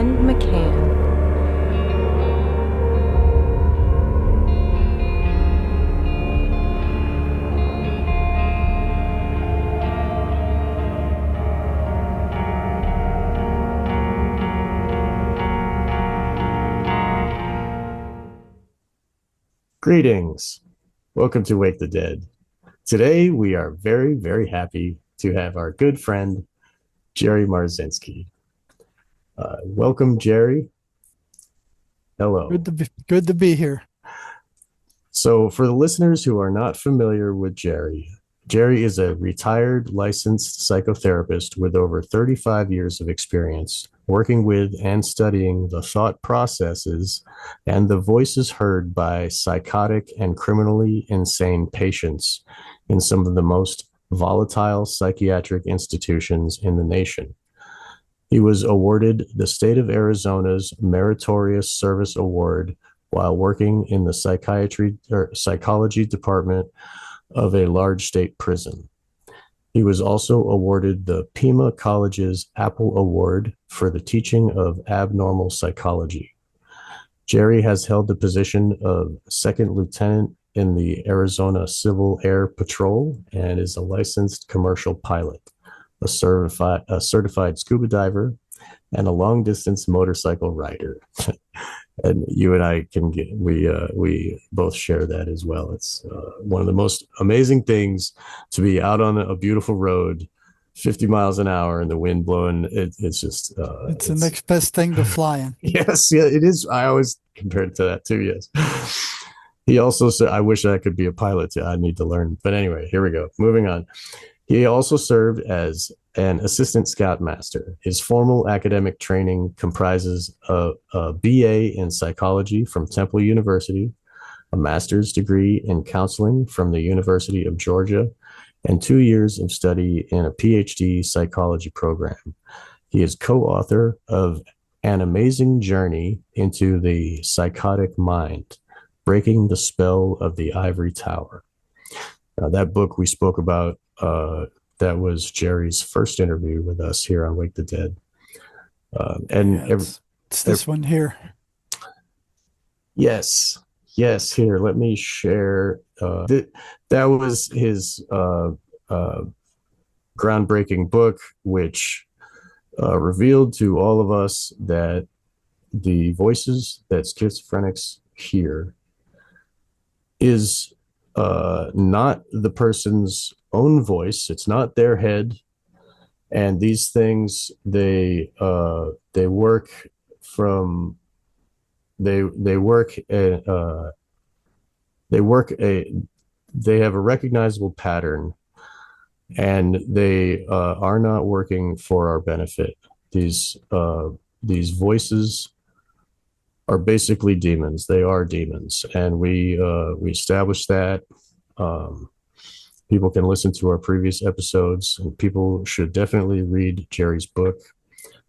Sean McCann. Greetings. Welcome to Wake the Dead. Today, we are very, very happy to have our good friend, Jerry Marzinsky. Welcome, Jerry. Hello. Good to be here. So, for the listeners who are not familiar with Jerry, Jerry is a retired licensed psychotherapist with over 35 years of experience working with and studying the thought processes and the voices heard by psychotic and criminally insane patients in some of the most volatile psychiatric institutions in the nation. He was awarded the state of Arizona's Meritorious Service Award while working in the psychology department of a large state prison. He was also awarded the Pima College's Apple Award for the teaching of abnormal psychology. Jerry has held the position of second lieutenant in the Arizona Civil Air Patrol and is a licensed commercial pilot, a certified scuba diver, and a long-distance motorcycle rider. And you and I we both share that as well. It's one of the most amazing things to be out on a beautiful road, 50 miles an hour, and the wind blowing. It's just it's the next best thing to flying. Yes, yeah, it is. I always compare it to that too. Yes. He also said, "I wish I could be a pilot. I need to learn." But anyway, here we go. Moving on. He also served as an assistant scoutmaster. His formal academic training comprises a BA in psychology from Temple University, a master's degree in counseling from the University of Georgia, and 2 years of study in a PhD psychology program. He is co-author of An Amazing Journey into the Psychotic Mind, Breaking the Spell of the Ivory Tower. That book we spoke about, that was Jerry's first interview with us here on Wake the Dead. It's this one here. Yes, here, let me share. That was his groundbreaking book, which revealed to all of us that the voices that schizophrenics hear is not the person's own voice. It's not their head, and these things they work from they have a recognizable pattern, and they are not working for our benefit. These voices are basically demons. They are demons, and we established that. People can listen to our previous episodes, and people should definitely read Jerry's book.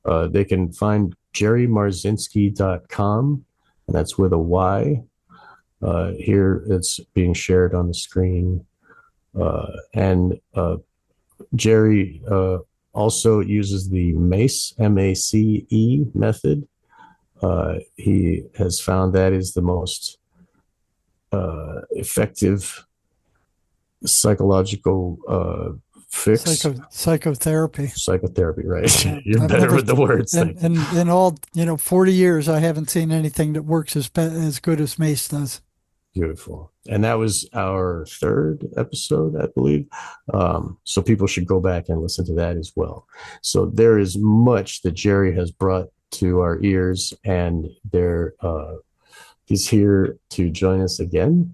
They can find jerrymarzinsky.com, and that's with a Y. Here it's being shared on the screen. And Jerry also uses the MACE, M-A-C-E method. He has found that is the most effective psychological fix. Psychotherapy, right? You're better with the words. In all 40 years, I haven't seen anything that works as good as Mace does. Beautiful. And that was our third episode, I believe. So people should go back and listen to that as well. So there is much that Jerry has brought to our ears, and he's here to join us again,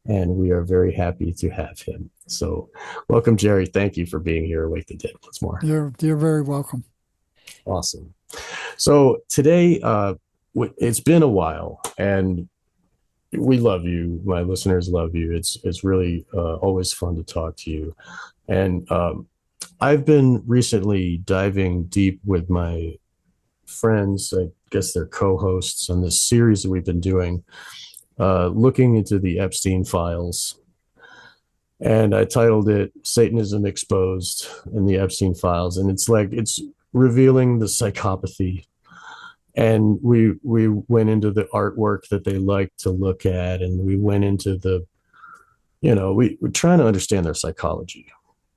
and we are very happy to have him. So welcome, Jerry. Thank you for being here. Wake the Dead once more. You're very welcome. Awesome. So today, it's been a while, and we love you. My listeners love you. It's really always fun to talk to you. And I've been recently diving deep with my friends, I guess they're co-hosts on this series that we've been doing, looking into the Epstein files. And I titled it Satanism Exposed in the Epstein Files. And it's revealing the psychopathy And we went into the artwork that they like to look at, and we went into the, we're trying to understand their psychology,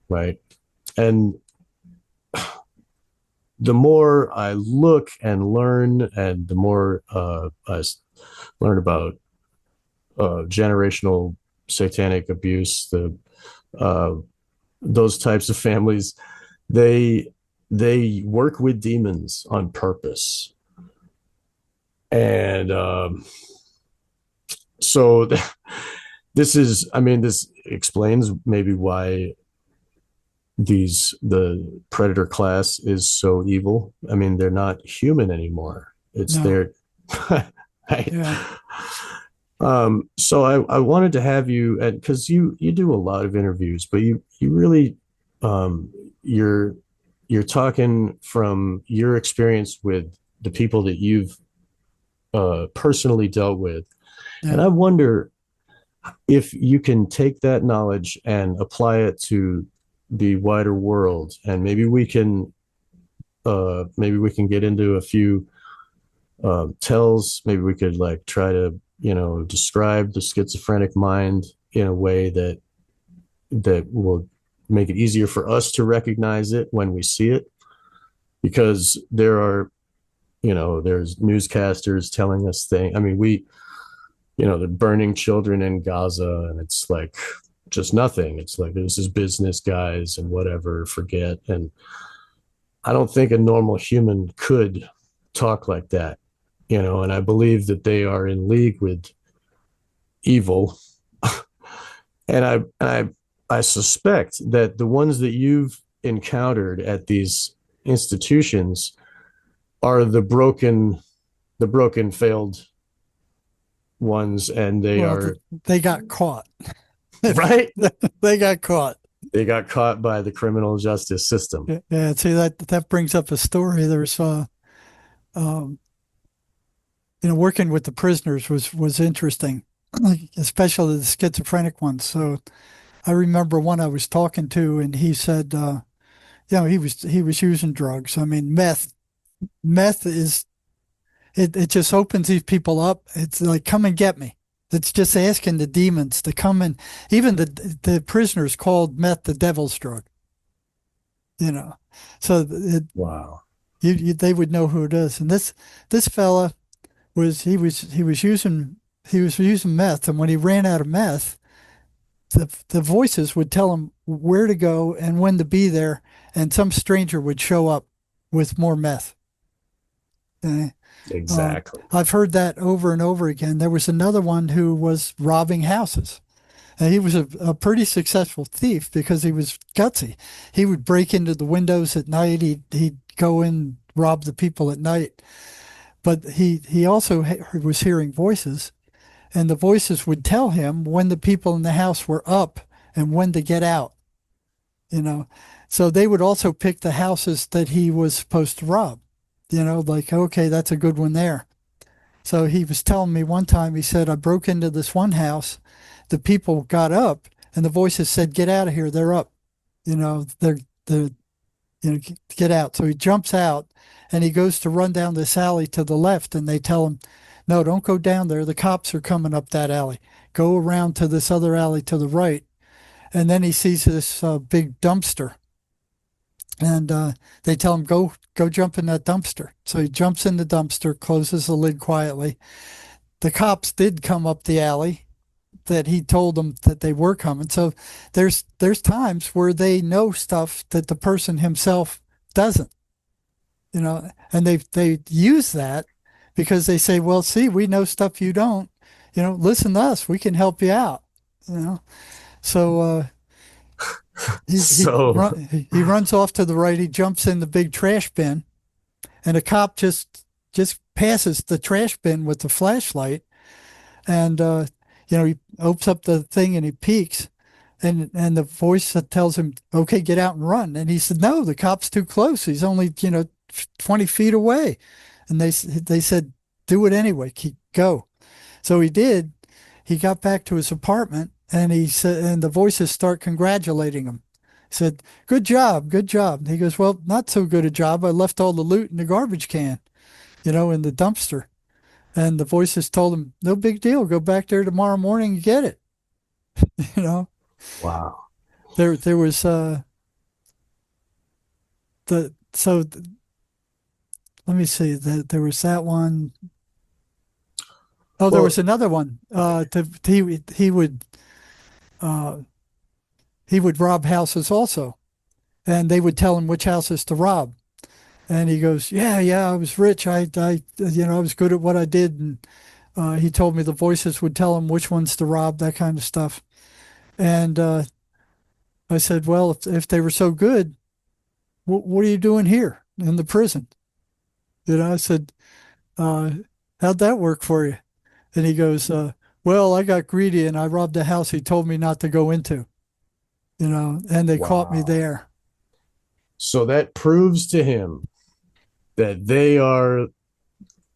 right? And the more I look and learn, and the more learn about generational satanic abuse, the uh, those types of families, they they work with demons on purpose, and so this is, I mean, this explains maybe why the predator class is so evil. I mean, they're not human anymore. It's No. their right. Yeah. So I wanted to have you, and because you do a lot of interviews, but you really um, you're you're talking from your experience with the people that you've personally dealt with, and Yeah. I wonder if you can take that knowledge and apply it to the wider world, and maybe we can get into a few tells. Maybe we could like try to describe the schizophrenic mind in a way that will make it easier for us to recognize it when we see it, because there's newscasters telling us things. I mean, they're burning children in Gaza, and it's like just nothing. It's like this is business guys and whatever, forget. And I don't think a normal human could talk like that, and I believe that they are in league with evil. And I suspect that the ones that you've encountered at these institutions are the broken failed ones, and they Well, are they got caught. right. They got caught. They got caught by the criminal justice system. Yeah. See, that brings up a story. There's um, working with the prisoners was interesting, especially the schizophrenic ones. So I remember one I was talking to, and he said, he was using drugs. I mean, meth is it just opens these people up. It's like, come and get me. It's just asking the demons to come and even the prisoners called meth the devil's drug. You know, so Wow. they would know who it is. And this fella he was using meth, and when he ran out of meth, the voices would tell him where to go and when to be there, and some stranger would show up with more meth. Uh, Exactly. I've heard that over and over again. There was another one who was robbing houses. And he was a pretty successful thief because he was gutsy. He would break into the windows at night. He'd go in, rob the people at night. But he also was hearing voices, and the voices would tell him when the people in the house were up and when to get out. You know, so they would also pick the houses that he was supposed to rob. Like, okay, that's a good one there. So he was telling me one time, he said, I broke into this one house. The people got up and the voices said, get out of here. They're up. They're, get out. So he jumps out and he goes to run down this alley to the left, and they tell him, no, don't go down there. The cops are coming up that alley. Go around to this other alley to the right. And then he sees this big dumpster, and they tell him, go jump in that dumpster. So he jumps in the dumpster, closes the lid quietly. The cops did come up the alley that he told them that they were coming. So there's times where they know stuff that the person himself doesn't, and they use that because they say, well, see, we know stuff you don't, listen to us, we can help you out, you know. So he he So he runs off to the right. He jumps in the big trash bin, and a cop just passes the trash bin with the flashlight, and he opens up the thing and he peeks, and the voice that tells him, "Okay, get out and run." And he said, "No, the cop's too close. He's only 20 feet away." And they said, "Do it anyway. Keep go." So he did. He got back to his apartment, and he said, and the voices start congratulating him. He said, "Good job, good job." And he goes, "Well, not so good a job. I left all the loot in the garbage can." in the dumpster. And the voices told him, no big deal. Go back there tomorrow morning and get it. You know, Wow. there was the so th- let me see that there was that one. Oh, there Well, was another one. Uh, he would rob houses also, and they would tell him which houses to rob. And he goes, yeah, yeah, I was rich. I was good at what I did. And he told me the voices would tell him which ones to rob, that kind of stuff. And I said, well, if they were so good, what are you doing here in the prison? I said, uh, how'd that work for you? And he goes, well, I got greedy and I robbed a house he told me not to go into, and they caught me wow. there. So that proves to him that they are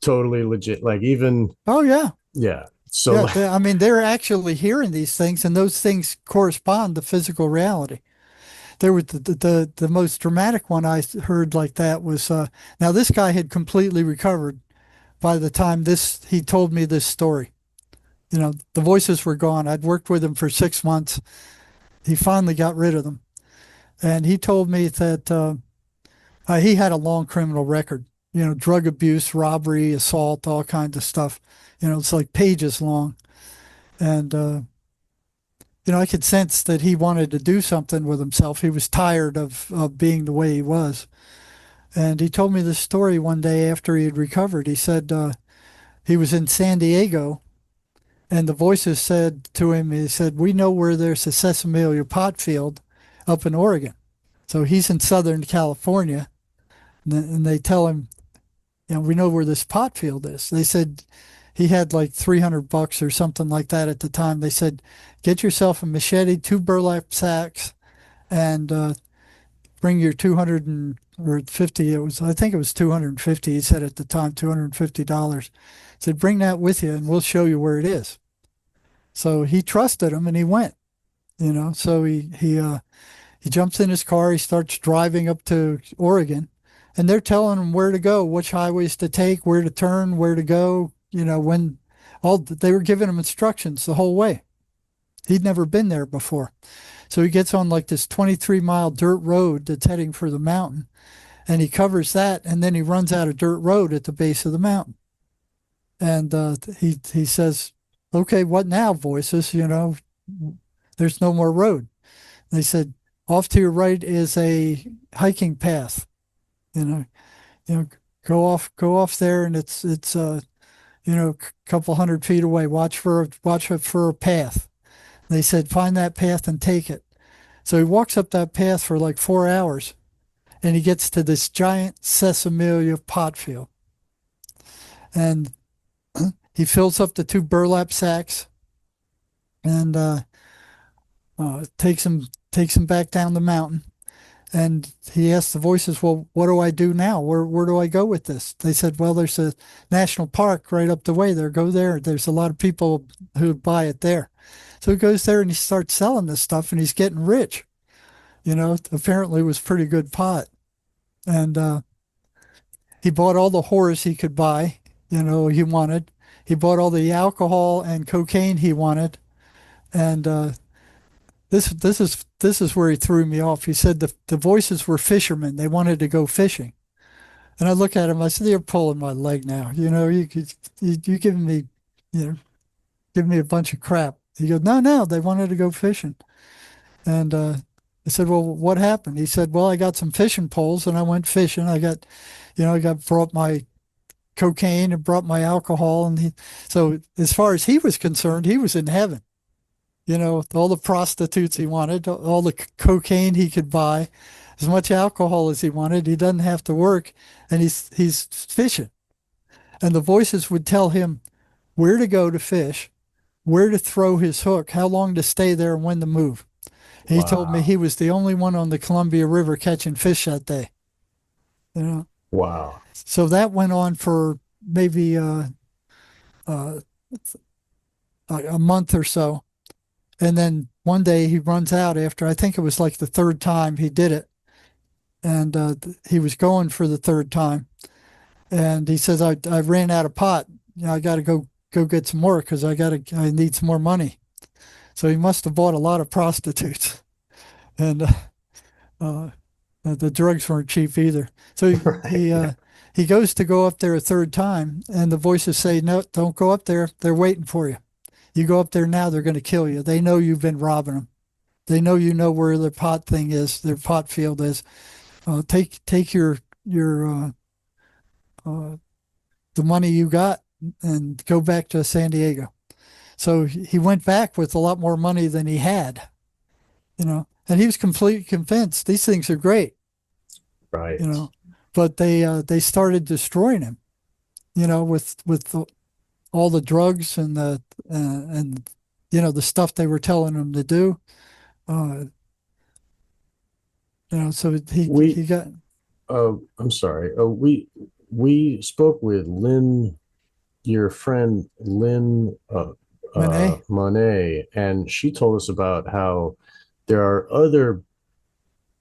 totally legit. Like even, Oh, yeah. yeah. So Yeah. I mean, they're actually hearing these things, and those things correspond to physical reality. There was the most dramatic one I heard like that was now this guy had completely recovered by the time this he told me this story. The voices were gone. I'd worked with him for 6 months. He finally got rid of them, and he told me that he had a long criminal record. Drug abuse, robbery, assault, all kinds of stuff. It's like pages long, and I could sense that he wanted to do something with himself. He was tired of being the way he was. And he told me this story one day after he had recovered. He said he was in San Diego, and the voices said to him, he said, we know where there's a sesame pot field up in Oregon. So he's in Southern California, and they tell him, we know where this pot field is. They said he had like $300 or something like that at the time. They said, get yourself a machete, two burlap sacks, and bring your 250. I think it was 250. He said at the time, $250. Said, bring that with you and we'll show you where it is. So he trusted him and he went, so he jumps in his car. He starts driving up to Oregon, and they're telling him where to go, which highways to take, where to turn, where to go. When all they were giving him instructions the whole way. He'd never been there before. So he gets on like this 23-mile dirt road that's heading for the mountain, and he covers that, and then he runs out of dirt road at the base of the mountain. And he says, "Okay, what now, voices? There's no more road." They said, "Off to your right is a hiking path. You know, you know, go off there, and it's a couple 100 feet away. Watch for a path." They said, "Find that path and take it." So he walks up that path for like 4 hours, and he gets to this giant sesamoia pot field, and he fills up the two burlap sacks and takes him back down the mountain. And he asked the voices, "Well, what do I do now? Where do I go with this?" They said, "Well, there's a national park right up the way there. Go there. There's a lot of people who buy it there." So he goes there and he starts selling this stuff, and he's getting rich. Apparently it was pretty good pot. And he bought all the whores he could buy, he wanted. He bought all the alcohol and cocaine he wanted. And this is where he threw me off. He said the voices were fishermen. They wanted to go fishing. And I look at him. I said, "You're pulling my leg now. You giving me, giving me a bunch of crap." He goes, "No, no, they wanted to go fishing." And I said, "Well, what happened?" He said, "Well, I got some fishing poles and I went fishing. I got brought my cocaine and brought my alcohol." And so as far as he was concerned, he was in heaven. All the prostitutes he wanted, all the cocaine he could buy, as much alcohol as he wanted. He doesn't have to work, and he's fishing. And the voices would tell him where to go to fish, where to throw his hook, how long to stay there, and when to move. And he told me wow. he was the only one on the Columbia River catching fish that day. You know, Wow. so that went on for maybe uh, a month or so. And then one day he runs out after I think it was like the third time he did it, and he was going for the third time. And he says, I ran out of pot. I got to go get some more because I need some more money. So he must have bought a lot of prostitutes, and uh, the drugs weren't cheap either. So Right. he goes to go up there a third time, and the voices say, "No, don't go up there. They're waiting for you. You go up there now, they're going to kill you. They know you've been robbing them. They know where their pot thing is, their pot field is. Take your uh, the money you got and go back to San Diego." So he went back with a lot more money than he had, and he was completely convinced these things are great, you Right. know, but they started destroying him, with all the drugs and the stuff they were telling him to do. Uh, so We he got I'm sorry. We spoke with Lynn, your friend Lynn Monet. Monet, and she told us about how there are other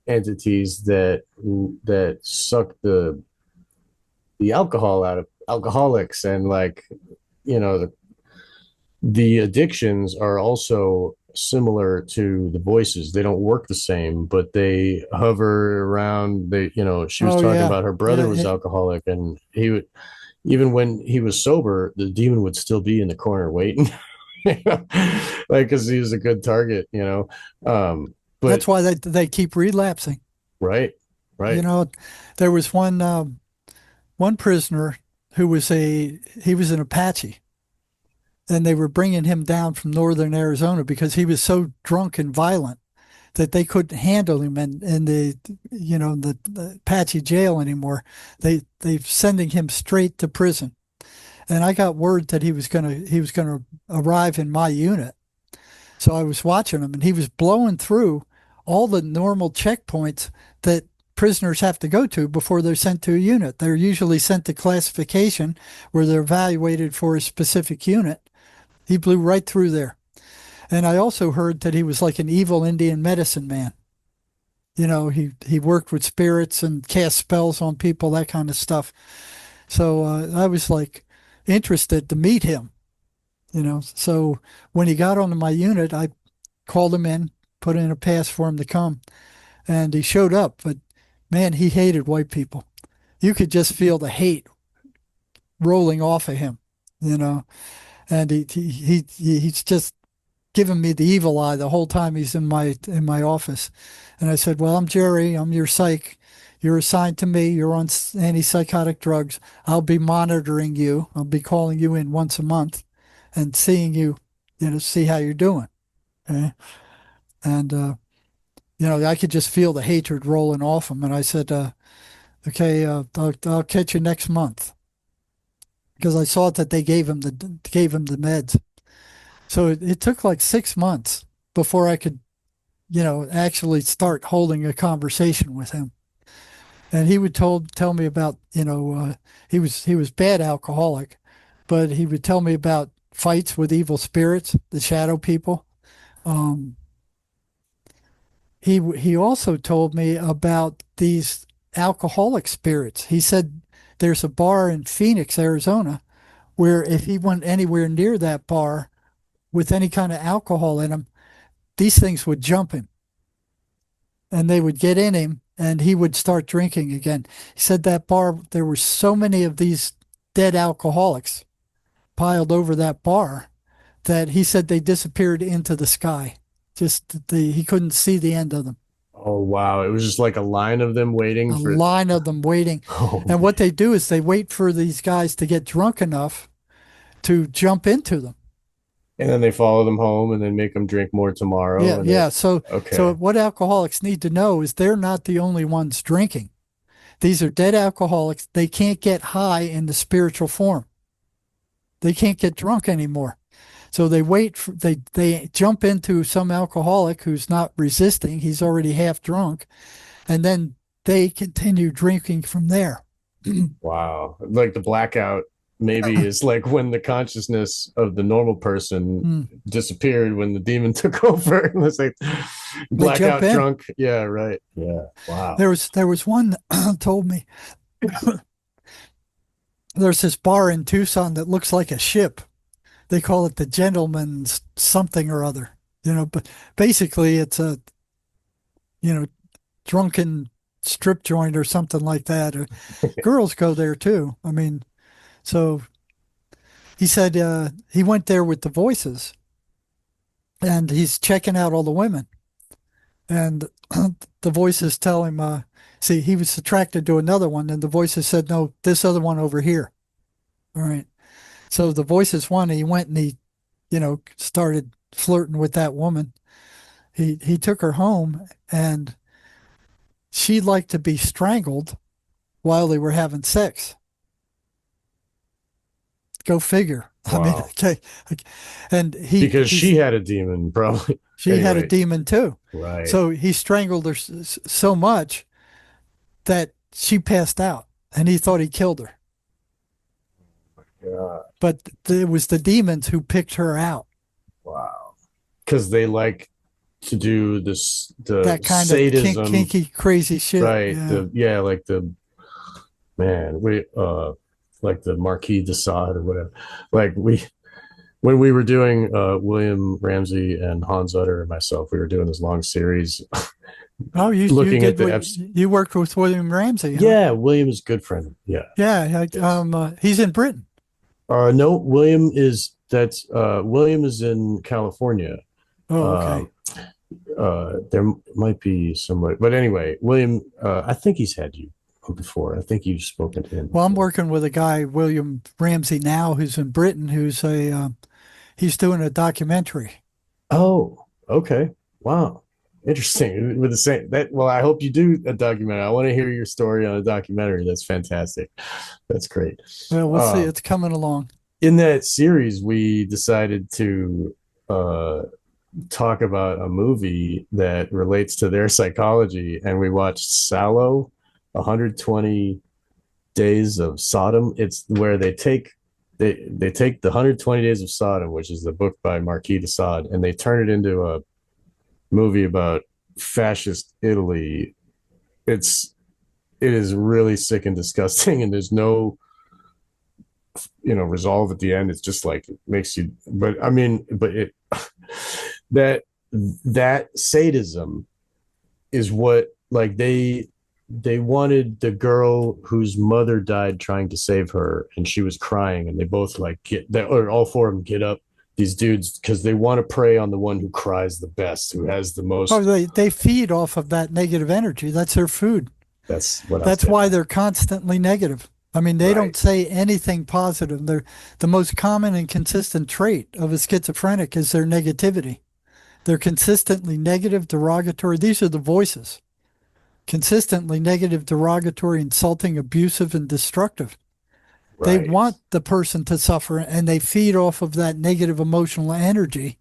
entities that suck the alcohol out of alcoholics, and like, the addictions are also similar to the voices. They don't work the same, but they hover around. She was Oh talking yeah, about her brother yeah. was alcoholic, and he would, even when he was sober, the demon would still be in the corner waiting, like, because he was a good target. But That's why they keep relapsing. right, You right. know, there was one prisoner who he was an Apache, and they were bringing him down from northern Arizona because he was so drunk and violent that they couldn't handle him in the Apache jail anymore. They sending him straight to prison. And I got word that he was gonna arrive in my unit. So I was watching him, and he was blowing through all the normal checkpoints that prisoners have to go to before they're sent to a unit. They're usually sent to classification where they're evaluated for a specific unit. He blew right through there. And I also heard that he was like an evil Indian medicine man. He worked with spirits and cast spells on people, that kind of stuff. So I was like interested to meet him. So when he got onto my unit, I called him in, put in a pass for him to come, and he showed up. But man, he hated white people. You could just feel the hate rolling off of him, you know. And he's just giving me the evil eye the whole time he's in my office. And I said, "Well, I'm Jerry. I'm your psych. You're assigned to me. You're on antipsychotic drugs. I'll be monitoring you. I'll be calling you in once a month and seeing you, see how you're doing." Okay? And I could just feel the hatred rolling off him. And I said, "Okay, I'll catch you next month," because I saw that they gave him the meds. So it took like 6 months before I could actually start holding a conversation with him. And he would tell me about, he was bad alcoholic, but he would tell me about fights with evil spirits, the shadow people. Um, he also told me about these alcoholic spirits. He said there's a bar in Phoenix, Arizona, where if he went anywhere near that bar with any kind of alcohol in him, these things would jump him and they would get in him and he would start drinking again. He said that bar, there were so many of these dead alcoholics piled over that bar that he said they disappeared into the sky. He couldn't see the end of them. Oh wow, it was just like a line of them waiting A for. line of them waiting. Oh And what man. they do is they wait for these guys to get drunk enough to jump into them. And then they follow them home and then make them drink more tomorrow, Yeah, and yeah. So okay. what alcoholics need to know is they're not the only ones drinking. These are dead alcoholics. They can't get high in the spiritual form. They can't get drunk anymore. So they jump into some alcoholic who's not resisting. He's already half drunk, and then they continue drinking from there. Wow. Like the blackout maybe is like when the consciousness of the normal person Mm. disappeared when the demon took over. It's like They jump blackout in. drunk. Yeah, right. Yeah. Wow. There was one that told me there's this bar in Tucson that looks like a ship. They call it the Gentleman's something or other. But basically it's a you know drunken strip joint or something like that. Girls go there too. I mean, so he said he went there with the voices and he's checking out all the women. And the voices tell him, see, he was attracted to another one, and the voices said, no, this other one over here. All right. So the voices won. He went and he started flirting with that woman. He took her home, and she'd like to be strangled while they were having sex. Go figure. I mean, Wow. okay. And Because she had a demon, probably. she had a Anyway, demon too. right. So he strangled her so much that she passed out, and he thought he killed her. Yeah. But it was the demons who picked her out. Wow. Because they like to do this, the That kind of sadism, kinky, crazy shit. right? Yeah. Like the man, like the Marquis de Sade or whatever. Like when we were doing William Ramsey and Hans Utter and myself, we were doing this long series Oh, you looking at did the what you worked with William Ramsey, huh? yeah, William is a good friend. Yeah. Yeah. Yes. He's in Britain. No, William is in California. Oh, okay. Um, there might be somebody, but anyway, William. I think he's had you before. I think you've spoken to him Well, I'm before. working with a guy, William Ramsey, now, who's in Britain, he's doing a documentary. Oh, okay. Wow. Interesting. With the same that well, I hope you do a documentary. I want to hear your story on a documentary. That's fantastic. That's great. Well, we'll see. Uh, It's coming along. in that series, we decided to uh talk about a movie that relates to their psychology, and we watched Sallow, 120 Days of Sodom. It's where they take the 120 Days of Sodom, which is the book by Marquis de Sade, and they turn it into a movie about fascist Italy. It is really sick and disgusting, and there's no resolve at the end. It's just like it makes you. But I mean, but it that that sadism is what like they wanted the girl whose mother died trying to save her, and she was crying, and they both like get that, or all four of them get up, these dudes, because they want to prey on the one who cries the best, who has the Oh, most. they feed off of that negative energy. That's their food. That's what I was That's getting why at. they're constantly negative. I mean, they Right. don't say anything positive. They're the most common and consistent trait of a schizophrenic is their negativity. They're consistently negative, derogatory. These are the voices. Consistently negative, derogatory, insulting, abusive, and destructive. They Right. want the person to suffer and they feed off of that negative emotional energy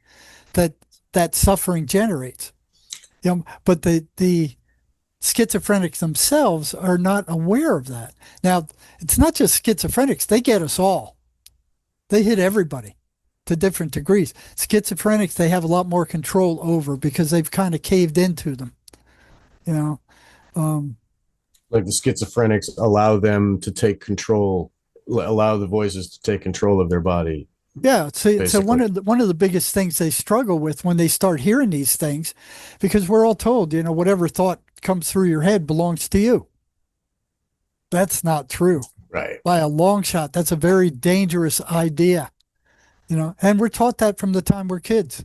that that suffering generates. But the schizophrenics themselves are not aware of that. Now, it's not just schizophrenics, they get us all. They hit everybody to different degrees. Schizophrenics, they have a lot more control over because they've kind of caved into them. You know, um, Like the schizophrenics allow them to take control, allow the voices to take control of their body, yeah. So basically. one of the biggest things they struggle with when they start hearing these things, because we're all told, whatever thought comes through your head belongs to you. That's not true Right. by a long shot. That's a very dangerous idea. And we're taught that from the time we're kids.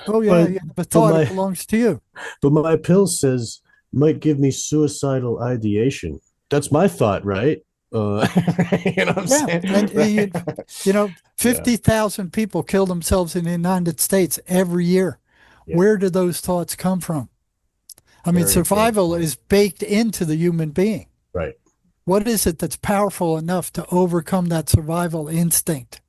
Oh yeah, But you have a but thought, it my belongs to you. but my pill says might give me suicidal ideation. That's my thought, right? You know what I'm Yeah, saying? and Right. Yeah. 50,000 people kill themselves in the United States every year. Yeah. Where do those thoughts come from? I mean, Very good survival point. is baked into the human being. Right. What is it that's powerful enough to overcome that survival instinct?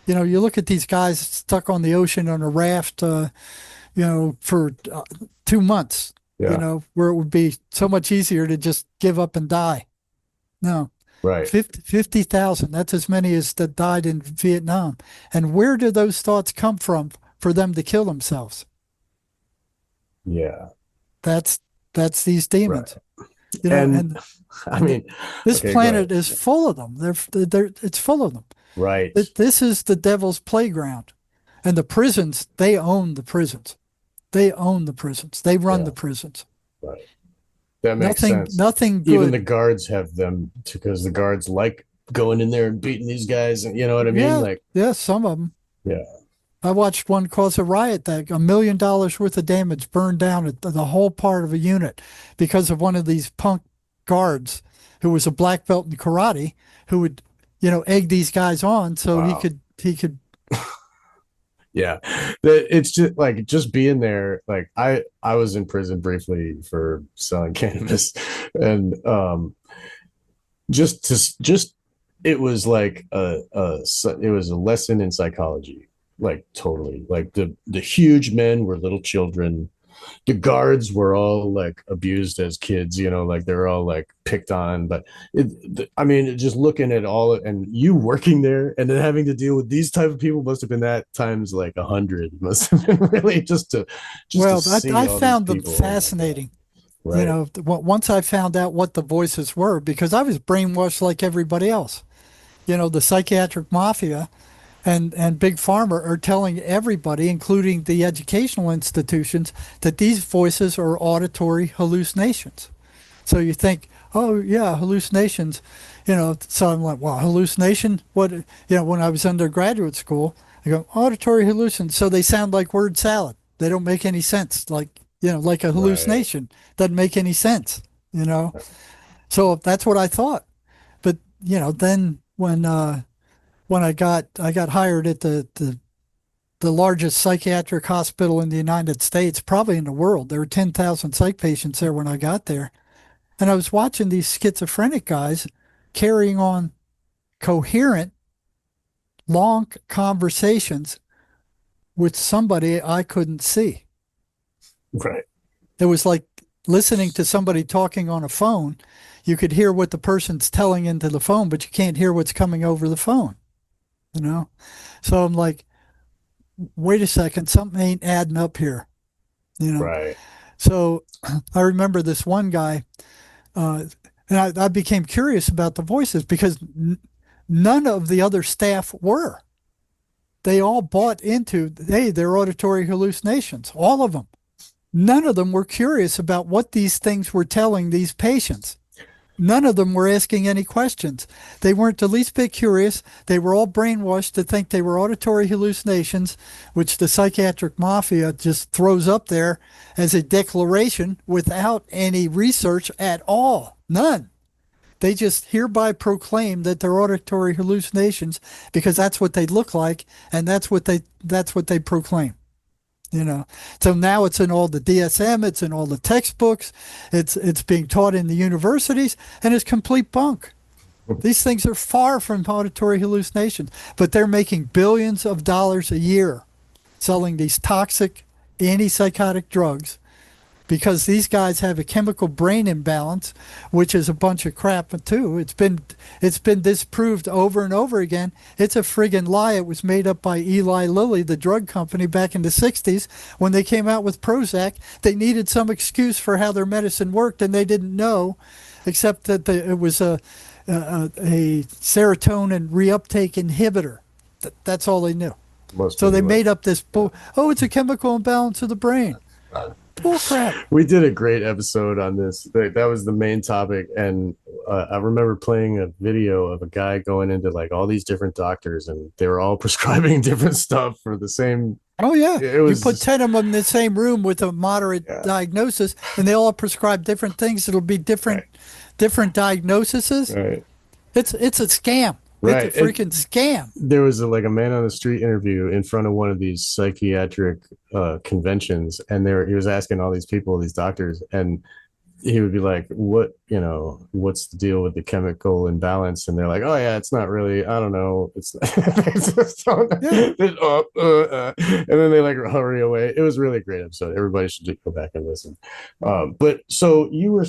You look at these guys stuck on the ocean on a raft, for 2 months, Yeah. where it would be so much easier to just give up and die. No, Right. 50,000. That's as many as that died in Vietnam. And where do those thoughts come from for them to kill themselves? Yeah. That's these Right. demons. And and I mean, this okay, go ahead. planet is full of them. It's full of them. Right. This is the devil's playground. And the prisons, they own the prisons. They own the prisons. They run Yeah. the prisons. Right. That makes sense. Nothing Even the good. guards have them because the guards like going in there and beating these guys, and you know what I mean? Yeah, Like, yeah, some of them. yeah, I watched one cause a riot that $1 million worth of damage burned down the whole part of a unit because of one of these punk guards who was a black belt in karate who would, egg these guys on so wow. he could. Yeah. It's just like just being there. Like I was in prison briefly for selling cannabis, and just it was like it was a lesson in psychology, like totally. Like the huge men were little children. The guards were all like abused as kids, like they're all like picked on. But I mean, just looking at all and you working there and then having to deal with these type of people must have been that times like 100. Must have been really just to Well, see I all these found them people. Oh my God. fascinating. Right. Once I found out what the voices were, because I was brainwashed like everybody else. The psychiatric mafia and big pharma are telling everybody, including the educational institutions, that these voices are auditory hallucinations. So you think, oh yeah, hallucinations, So I'm like, well, hallucination. What? When I was undergraduate school, I go auditory hallucin. So they sound like word salad. They don't make any sense. Like a Right. hallucination doesn't make any sense. You know. So that's what I thought. But then when I got hired at the largest psychiatric hospital in the United States, probably in the world. There were 10,000 psych patients there when I got there. And I was watching these schizophrenic guys carrying on coherent, long conversations with somebody I couldn't see. Right. It was like listening to somebody talking on a phone. You could hear what the person's telling into the phone, but you can't hear what's coming over the phone, you know? So I'm like, wait a second, something ain't adding up here, you know? Right. So I remember this one guy, and I became curious about the voices because none of the other staff were. They all bought into, hey, they're auditory hallucinations, all of them. None of them were curious about what these things were telling these patients. None of them were asking any questions. They weren't the least bit curious. They were all brainwashed to think they were auditory hallucinations, which the psychiatric mafia just throws up there as a declaration without any research at all. None. They just hereby proclaim that they're auditory hallucinations because that's what they look like and that's what they proclaim. So now it's in all the DSM, it's in all the textbooks, it's being taught in the universities, and it's complete bunk. These things are far from auditory hallucinations, but they're making billions of dollars a year selling these toxic antipsychotic drugs because these guys have a chemical brain imbalance, which is a bunch of crap too. It's been disproved over and over again. It's a friggin' lie. It was made up by Eli Lilly, the drug company, back in the '60s when they came out with Prozac. They needed some excuse for how their medicine worked, and they didn't know, except that it was a serotonin reuptake inhibitor. That's all they knew. Most So they people. made up this. Oh, it's a chemical imbalance of the brain. Bull crap. We did a great episode on this. That was the main topic, and I remember playing a video of a guy going into like all these different doctors, and they were all prescribing different stuff for the same. Oh yeah, It you was put just, 10 of them in the same room with a moderate yeah, diagnosis, and they all prescribe different things. It'll be different, right, different diagnoses. right, It's a scam. It's a right. freaking scam. There was like a man on the street interview in front of one of these psychiatric conventions, and he was asking all these people, these doctors, and he would be like, what's the deal with the chemical imbalance? And they're like, oh yeah, it's not really, I don't know, it's Yeah. and then they like hurry away. It was really a great episode. Everybody should go back and listen. But so you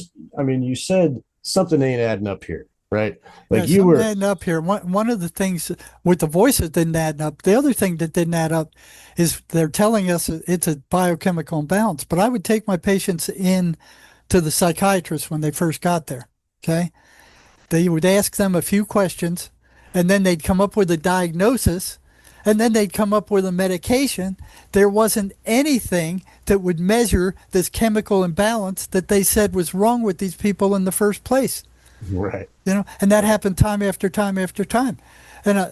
said something ain't adding up here, right? Yeah, Like you something were, adding up here. One of the things with the voices didn't add up. The other thing that didn't add up is they're telling us it's a biochemical imbalance. But I would take my patients in to the psychiatrist when they first got there. Okay. They would ask them a few questions, and then they'd come up with a diagnosis, and then they'd come up with a medication. There wasn't anything that would measure this chemical imbalance that they said was wrong with these people in the first place. Right. And that happened time after time after time. And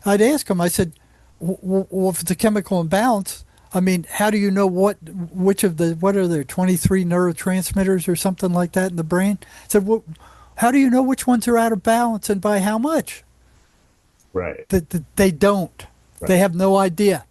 I'd ask them, I said, well, if it's a chemical imbalance, I mean, how do you know what are there, 23 neurotransmitters or something like that in the brain? I said, well, how do you know which ones are out of balance and by how much? Right. They don't. Right. They have no idea.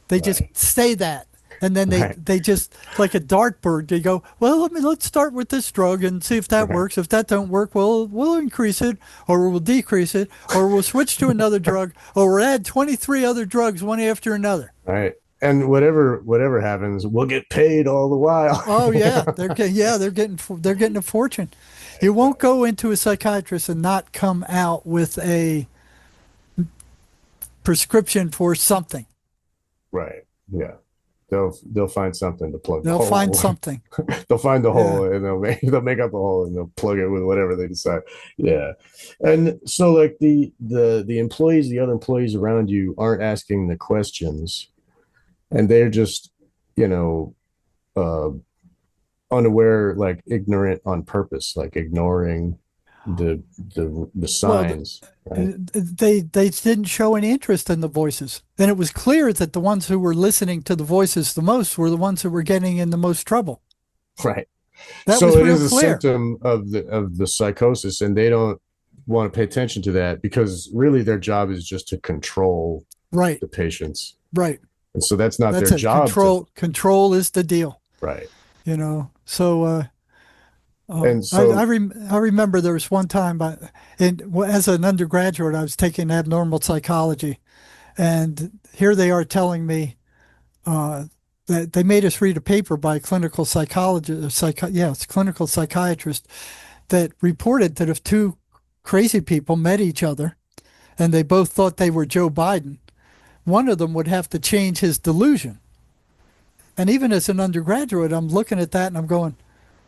They Right. just say that. And then they just, like a dartboard, they go, well, let's start with this drug and see if that works. If that don't work, we'll increase it, or we'll decrease it, or we'll switch to another drug, or we'll add 23 other drugs one after another. Right. And whatever happens, we'll get paid all the while. Oh yeah, they're getting a fortune. You won't go into a psychiatrist and not come out with a prescription for something. Right. Yeah. They'll find something to plug. They'll the hole. find something. They'll find the hole, and they'll make up the hole, and they'll plug it with whatever they decide. Yeah. And so like the employees, the other employees around you aren't asking the questions, and they're just, you know, uh unaware, like ignorant on purpose, like ignoring the signs. Right? They didn't show any interest in the voices, and it was clear that the ones who were listening to the voices the most were the ones who were getting in the most trouble. Right. That So was it real is a clear. symptom of the psychosis, and they don't want to pay attention to that because really their job is just to control Right, the patients, right. and so that's not That's their it. job. Control is the deal. Right. So And so I remember there was one time as an undergraduate, I was taking abnormal psychology, and here they are telling me that they made us read a paper by a clinical psychologist, it's clinical psychiatrist, that reported that if two crazy people met each other and they both thought they were Joe Biden, one of them would have to change his delusion. And even as an undergraduate, I'm looking at that and I'm going,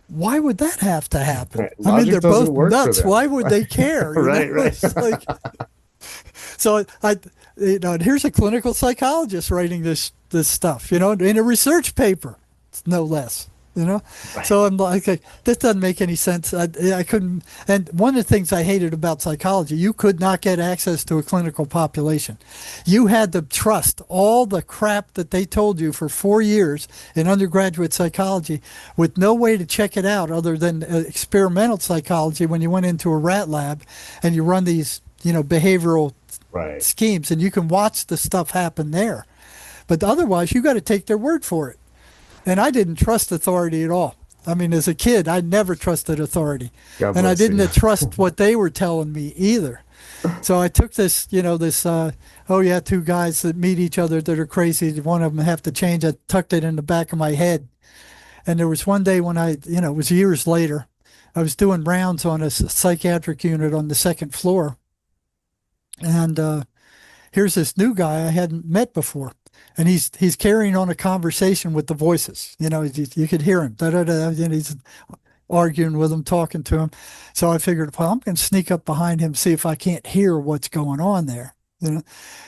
why would that have to happen? right, I mean, they're doesn't both work for nuts. them. Why would they care? Right, right. It's like, so and here's a clinical psychologist writing this stuff, in a research paper, no less. Right. So I'm like, okay, this doesn't make any sense. I couldn't. And one of the things I hated about psychology, you could not get access to a clinical population. You had to trust all the crap that they told you for 4 years in undergraduate psychology with no way to check it out other than experimental psychology when you went into a rat lab and you run these, behavioral Right. schemes, and you can watch the stuff happen there. But otherwise, you got to take their word for it. And I didn't trust authority at all. I mean, as a kid, I never trusted authority. God And I bless you. didn't trust what they were telling me either. So I took this, two guys that meet each other that are crazy. One of them have to change. I tucked it in the back of my head. And there was one day when it was years later, I was doing rounds on a psychiatric unit on the second floor. And here's this new guy I hadn't met before. And he's carrying on a conversation with the voices. You could hear him. Da, da, da, and he's arguing with them, talking to him. So I figured, well, I'm going to sneak up behind him, see if I can't hear what's going on there.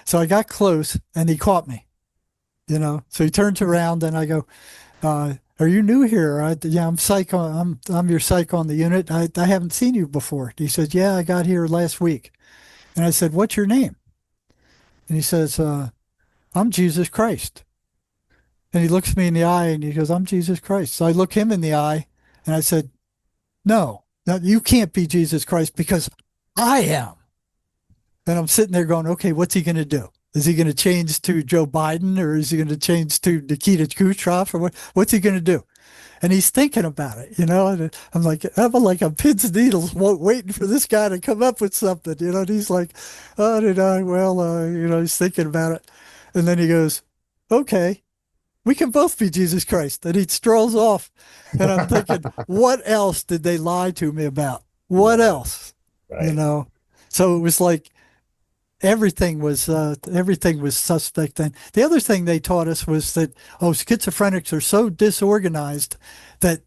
So I got close, and he caught me. So he turns around, and I go, "Are you new here?" Yeah, I'm psych. I'm your psych on the unit. I haven't seen you before. He said, "Yeah, I got here last week." And I said, "What's your name?" And he says, "I'm Jesus Christ." And he looks me in the eye and he goes, "I'm Jesus Christ." So I look him in the eye and I said, no, you can't be Jesus Christ because I am. And I'm sitting there going, okay, what's he going to do? Is he going to change to Joe Biden, or is he going to change to Nikita Khrushchev, or what's he going to do? And he's thinking about it, and I'm like a pins and needles waiting for this guy to come up with something, and he's like, oh, he's thinking about it. And then he goes, okay, we can both be Jesus Christ. And he strolls off. And I'm thinking, what else did they lie to me about? What else? Right. So it was like everything was suspect then. The other thing they taught us was that schizophrenics are so disorganized that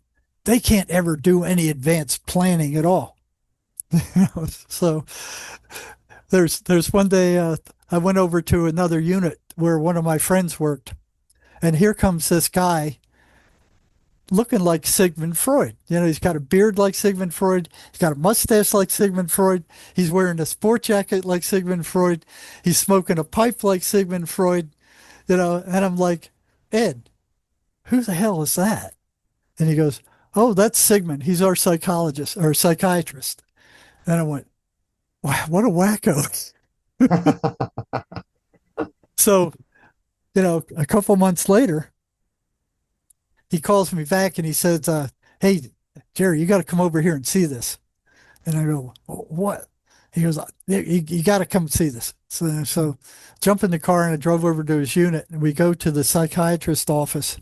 they can't ever do any advanced planning at all. So there's one day I went over to another unit where one of my friends worked, and here comes this guy looking like Sigmund Freud. He's got a beard like Sigmund Freud. He's got a mustache like Sigmund Freud. He's wearing a sport jacket like Sigmund Freud. He's smoking a pipe like Sigmund Freud. And I'm like, Ed, who the hell is that? And he goes, oh, that's Sigmund. He's our psychologist or psychiatrist. And I went, wow, what a wacko. So, a couple months later, he calls me back and he says, hey, Jerry, you got to come over here and see this. And I go, what? He goes, you got to come see this. So jump in the car and I drove over to his unit and we go to the psychiatrist office,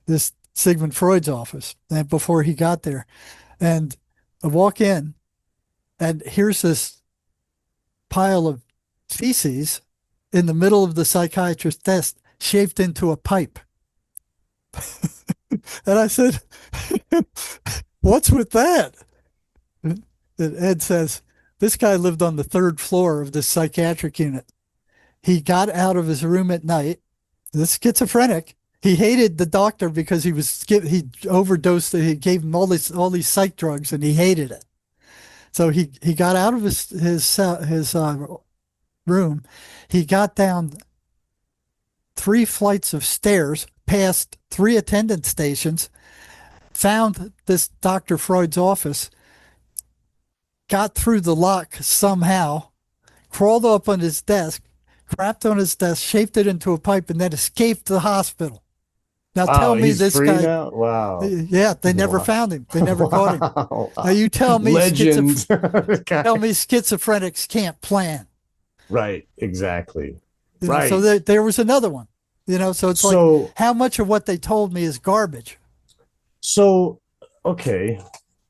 this Sigmund Freud's office, and before he got there. And I walk in and here's this pile of feces in the middle of the psychiatrist's desk, shaped into a pipe. And I said, what's with that? And Ed says, this guy lived on the third floor of this psychiatric unit. He got out of his room at night, this schizophrenic. He hated the doctor because he overdosed. He gave him all these psych drugs, and he hated it. So he got out of his room. He got down 3 flights of stairs, past 3 attendance stations, found this Dr. Freud's office, got through the lock somehow, crawled up on his desk, crapped on his desk, shaped it into a pipe, and then escaped the hospiel. Now tell me he's this free guy. now? Wow. Yeah, they never found him. They never caught him. Wow. Now you tell me, Legend. tell me schizophrenics can't plan. Right, exactly. Right. So there was another one. So it's like how much of what they told me is garbage. So, okay.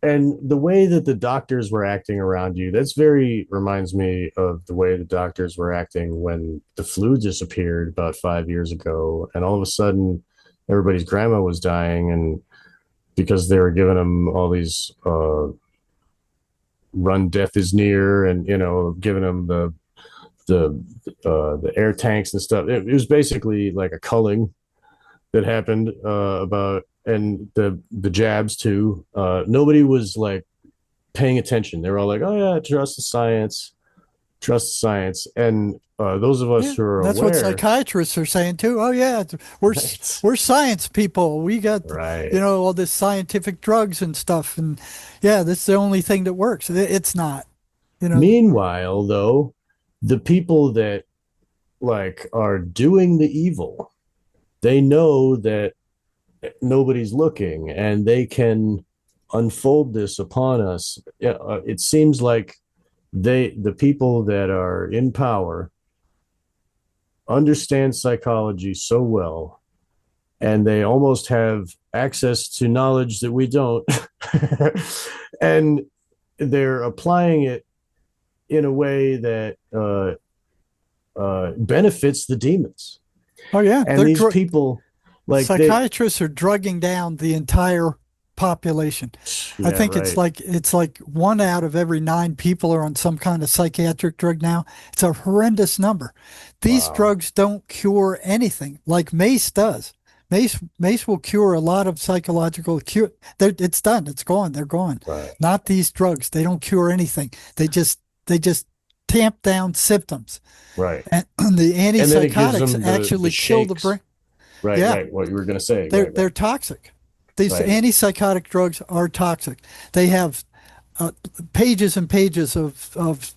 And the way that the doctors were acting around you, that's reminds me of the way the doctors were acting when the flu disappeared about 5 years ago. And all of a sudden, everybody's grandma was dying. And because they were giving them all these run death is near and, giving them the air tanks and stuff. It was basically like a culling that happened and the jabs too. Nobody was like paying attention. They were all like, "Oh yeah, trust the science." And those of us who are that's aware, what psychiatrists are saying too. Oh yeah, we're science people. We got all this scientific drugs and stuff, and yeah, this is the only thing that works. It's not. Meanwhile, though, the people that like are doing the evil, they know that nobody's looking and they can unfold this upon us. It seems like the people that are in power understand psychology so well, and they almost have access to knowledge that we don't. And they're applying it in a way that benefits the demons. Oh yeah, and these people, like psychiatrists, are drugging down the entire population. I think it's like 1 out of every 9 people are on some kind of psychiatric drug now. It's a horrendous number. These drugs don't cure anything like mace does. Mace will cure a lot of psychological cure. It's done. It's gone. They're gone. Right. Not these drugs. They don't cure anything. They just tamp down symptoms. Right. And the antipsychotics actually kill the brain. Right. Yeah. Right. What you were going to say. They're toxic. These antipsychotic drugs are toxic. They have pages and pages of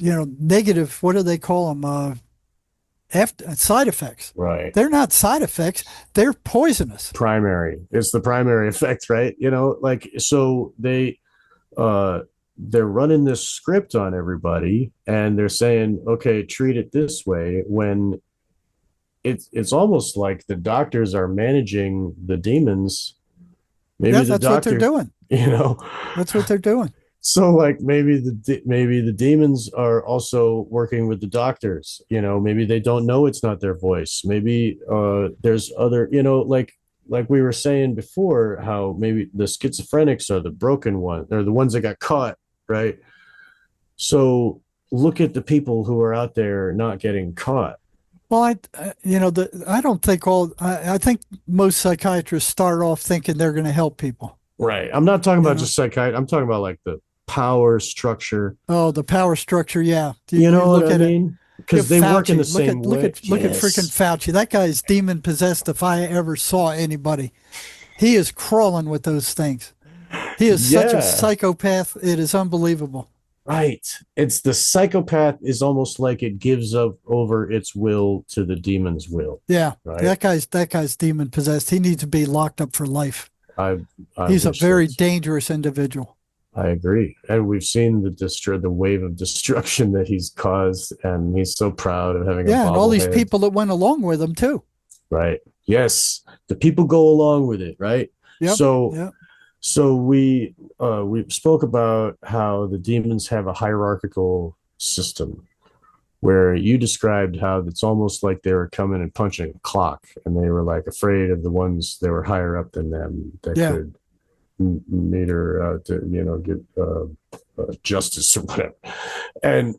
negative. What do they call them? Side effects. Right. They're not side effects. They're poisonous. It's the primary effect, right? So they're running this script on everybody and they're saying, okay, treat it this way, when it's almost like the doctors are managing the demons. Maybe that's what they're doing. That's what they're doing. So like maybe the demons are also working with the doctors. Maybe they don't know it's not their voice. Maybe there's other. like we were saying before, how maybe the schizophrenics are the broken one, or the ones that got caught, right? So look at the people who are out there not getting caught. Well, I don't think I think most psychiatrists start off thinking they're going to help people. Right. I'm not talking You about know, just psychiatry. I'm talking about like the power structure. oh, the power structure. Yeah, You you know what look I at it. mean? You have Because they work in the Fauci. same way. Look at freaking Yes. Fauci. That guy's demon possessed. If I ever saw anybody, he is crawling with those things. He is such a Yeah. psychopath. It is unbelievable. Right. It's the psychopath is almost like it gives up over its will to the demon's will. Yeah, Right. that guy's demon possessed. He needs to be locked up for life. I I He's a wish very that's dangerous individual. I agree. And we've seen the wave of destruction that he's caused, and he's so proud of having a Yeah, and all these bobblehead. people that went along with him too. Right. Yes. The people go along with it, right? Yep. So Yep. so we spoke about how the demons have a hierarchical system where you described how it's almost like they were coming and punching a clock, and they were like afraid of the ones that were higher up than them that Yeah. could meter to get justice or whatever. And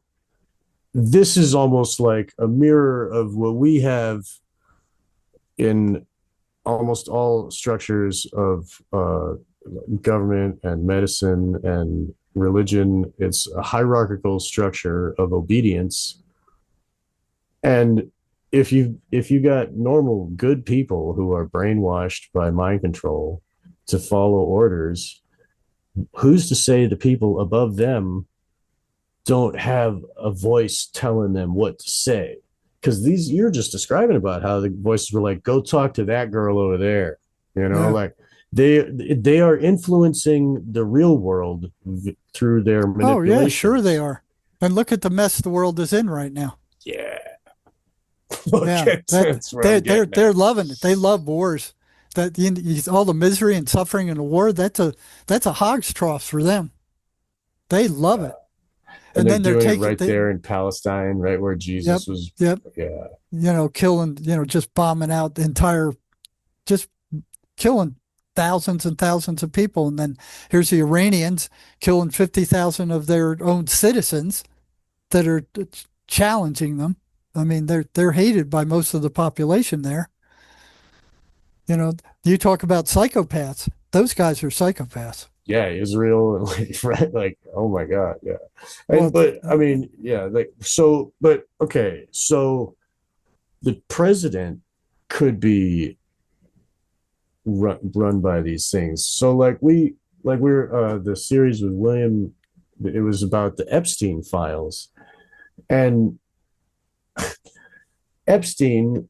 this is almost like a mirror of what we have in almost all structures of government and medicine and religion. It's a hierarchical structure of obedience. And if you got normal good people who are brainwashed by mind control to follow orders, who's to say the people above them don't have a voice telling them what to say? Because these you're just describing about how the voices were like, go talk to that girl over there, Yeah. like they are influencing the real world through their Oh yeah, sure they manipulations. are. And look at the mess the world is in right now. Yeah. Look Yeah, at that's where I'm getting they're at. loving it. They love wars. All the misery and suffering in the war. That's a hog's trough for them. They love it. And And they're then they're doing it taking right there in Palestine, right where yep, Jesus was. yep, Yeah. killing, just bombing out the entire, just killing thousands and thousands of people. And then here's the Iranians killing 50,000 of their own citizens that are challenging them. I mean, they're hated by most of the population there. You know, you talk about psychopaths. Those guys are psychopaths. Yeah, Israel, like, right? Like, oh my God, yeah. And Well, but I mean, yeah, like so, but okay, so the president could be run by these things. So like we're the series with William, it was about the Epstein files, and Epstein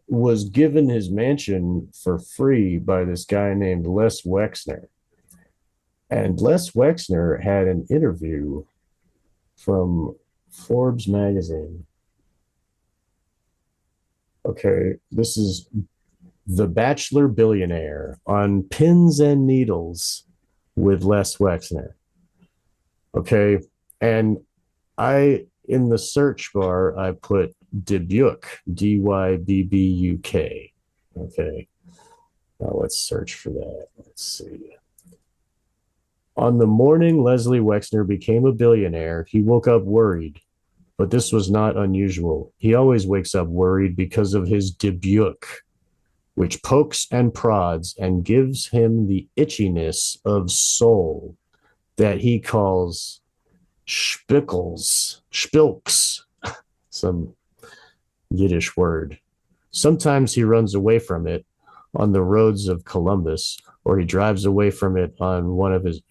was given his mansion for free by this guy named Les Wexner. And Les Wexner had an interview from Forbes magazine. Okay, this is The Bachelor Billionaire on Pins and Needles with Les Wexner. Okay, and in the search bar, I put Dybbuk, Dybbuk. Okay, now let's search for that. Let's see. On the morning Leslie Wexner became a billionaire, he woke up worried, but this was not unusual. He always wakes up worried because of his Dybbuk, which pokes and prods and gives him the itchiness of soul that he calls spilks, some Yiddish word. Sometimes he runs away from it on the roads of Columbus, or he drives away from it on one of his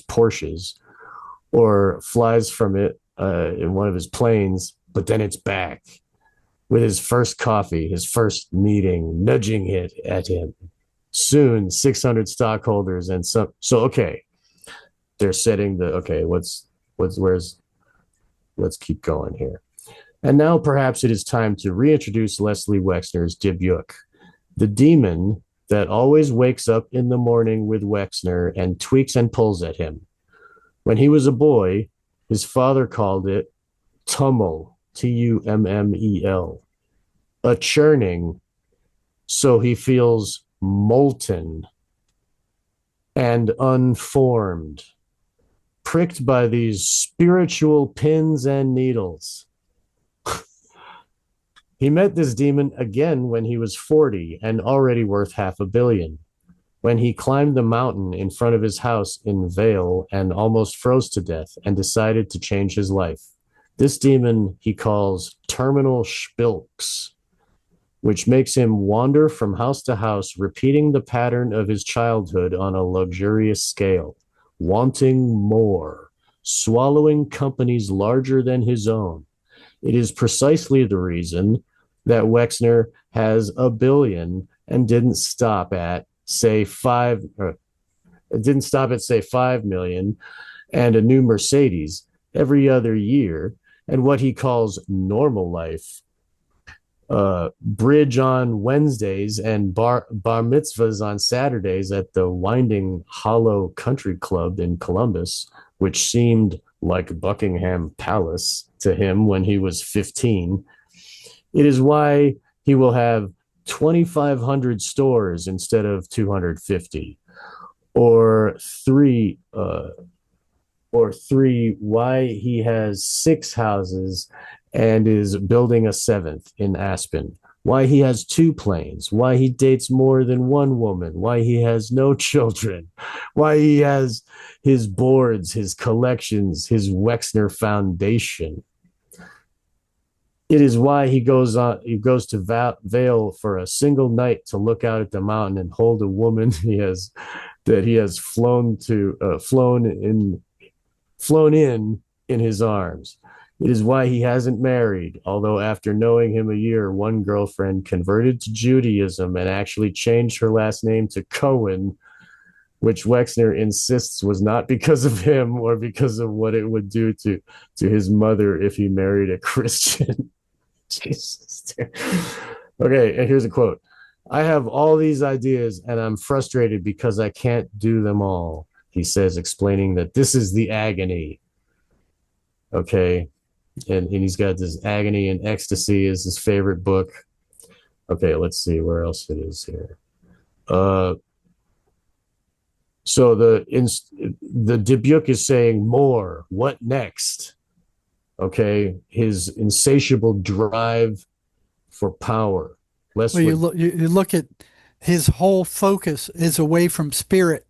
Porsches, or flies from it in one of his planes. But then it's back with his first coffee, his first meeting, nudging it at him. Soon, 600 stockholders and some. So okay, they're setting the okay. Where's let's keep going here. And now perhaps it is time to reintroduce Leslie Wexner's Dybbuk, the demon that always wakes up in the morning with Wexner and tweaks and pulls at him. When he was a boy, his father called it tummel, Tummel, a churning, so he feels molten and unformed, pricked by these spiritual pins and needles. He met this demon again when he was 40 and already worth $500 million, when he climbed the mountain in front of his house in Vale and almost froze to death and decided to change his life. This demon he calls Terminal Spilks, which makes him wander from house to house, repeating the pattern of his childhood on a luxurious scale, wanting more, swallowing companies larger than his own. It is precisely the reason that Wexner has $1 billion and didn't stop at, say, 5 million and a new Mercedes every other year, and what he calls normal life, bridge on Wednesdays and bar mitzvahs on Saturdays at the Winding Hollow Country Club in Columbus, which seemed like Buckingham Palace to him when he was 15. It is why he will have 2,500 stores instead of 250, or three, why he has 6 houses and is building a 7th in Aspen, why he has 2 planes, why he dates more than one woman, why he has no children, why he has his boards, his collections, his Wexner Foundation. It is why he goes to Vale for a single night to look out at the mountain and hold a woman he has flown in his arms. It is why he hasn't married, although after knowing him a year, one girlfriend converted to Judaism and actually changed her last name to Cohen, which Wexner insists was not because of him or because of what it would do to his mother if he married a Christian. Jesus. Okay, and here's a quote. I have all these ideas and I'm frustrated because I can't do them all, he says, explaining that this is the agony. Okay, and he's got this Agony and Ecstasy is his favorite book. Okay, let's see where else it is here. So the Dubuque is saying more. What next? Okay, his insatiable drive for power. Well, you look at his whole focus is away from spirit,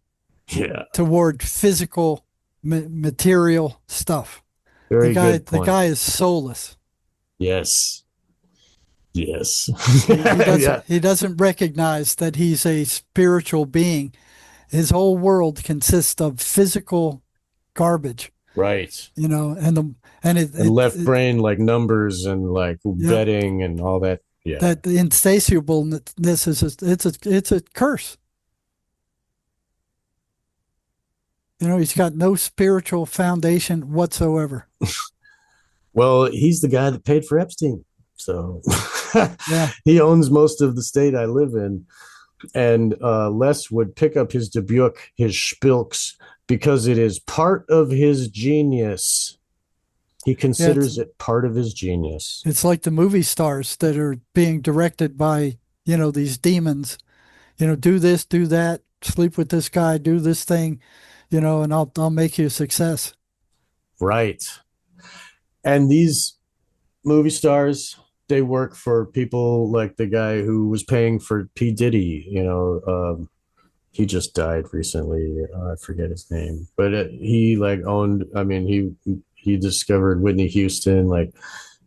yeah, toward physical, material stuff. Very good point. The guy is soulless. Yes. Yes. He doesn't recognize that he's a spiritual being. His whole world consists of physical garbage. Right. And left brain, like numbers and like betting and all that. Yeah. That the insatiableness it's a curse. He's got no spiritual foundation whatsoever. Well, he's the guy that paid for Epstein. So yeah. He owns most of the state I live in. And Les would pick up his Dubuque, his Spilks, because it is part of his genius. He considers it part of his genius. It's like the movie stars that are being directed by, these demons. Do this, do that, sleep with this guy, do this thing, and I'll make you a success. Right. And these movie stars, they work for people like the guy who was paying for P. Diddy. He just died recently. I forget his name, but he owned. I mean, he discovered Whitney Houston.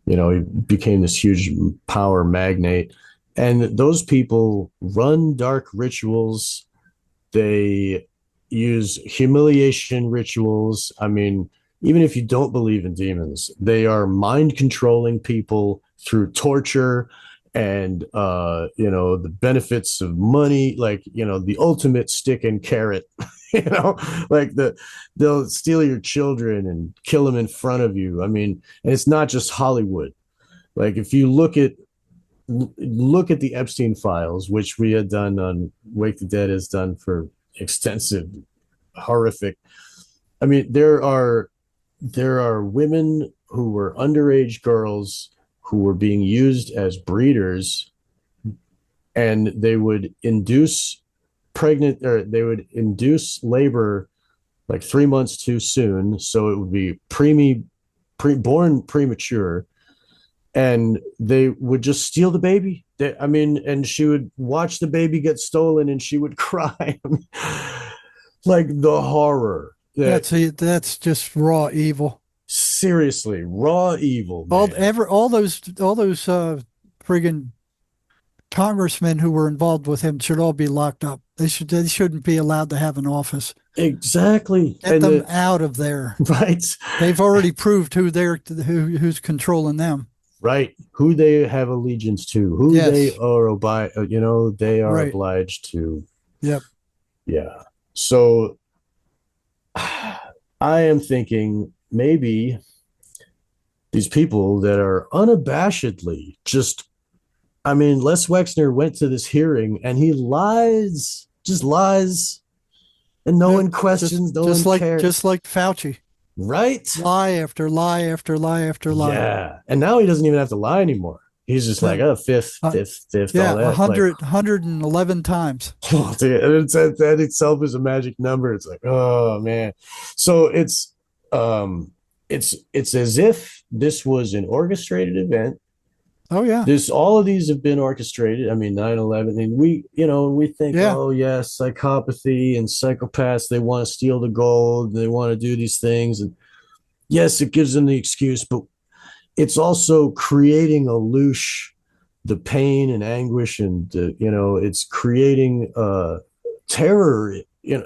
He became this huge power magnate, and those people run dark rituals. They use humiliation rituals. I mean, even if you don't believe in demons, they are mind controlling people through torture and the benefits of money, the ultimate stick and carrot. They'll steal your children and kill them in front of you. I mean, and it's not just Hollywood. Like, if you look at the Epstein files, which we had done on Wake the Dead, has done for extensive, horrific. I mean, there are women who were underage girls who were being used as breeders and they would induce pregnant, or they would induce labor like 3 months too soon, so it would be born premature, and they would just steal the baby. I mean, and she would watch the baby get stolen, and she would cry. Like the horror that, That's just raw evil. seriously, raw evil, man. All those friggin' congressmen who were involved with him should all be locked up. They shouldn't be allowed to have an office. Exactly. Get And them out of there. right, They've already proved who's controlling them. right. Who they have allegiance to, who they Yes. are they are Right. obliged to. Yep. Yeah. So I am thinking maybe these people that are unabashedly just, I mean, Les Wexner went to this hearing and he lies, just lies, and no Yeah. one questions, no one cares. Just like Fauci. Right? Lie after lie after lie after lie. Yeah. And now he doesn't even have to lie anymore. He's just like, No. oh, fifth, Uh, fifth, fifth, all yeah, that. Like, 111 times. oh, dude, and that itself is a magic number. It's like, oh man. So um it's as if this was an orchestrated event. Oh yeah. This All of these have been orchestrated. I mean, 9/11, and we think, Yeah. oh yes, psychopathy and psychopaths, they want to steal the gold, they want to do these things, and yes, it gives them the excuse, but it's also creating a loosh, the pain and anguish, and it's creating terror,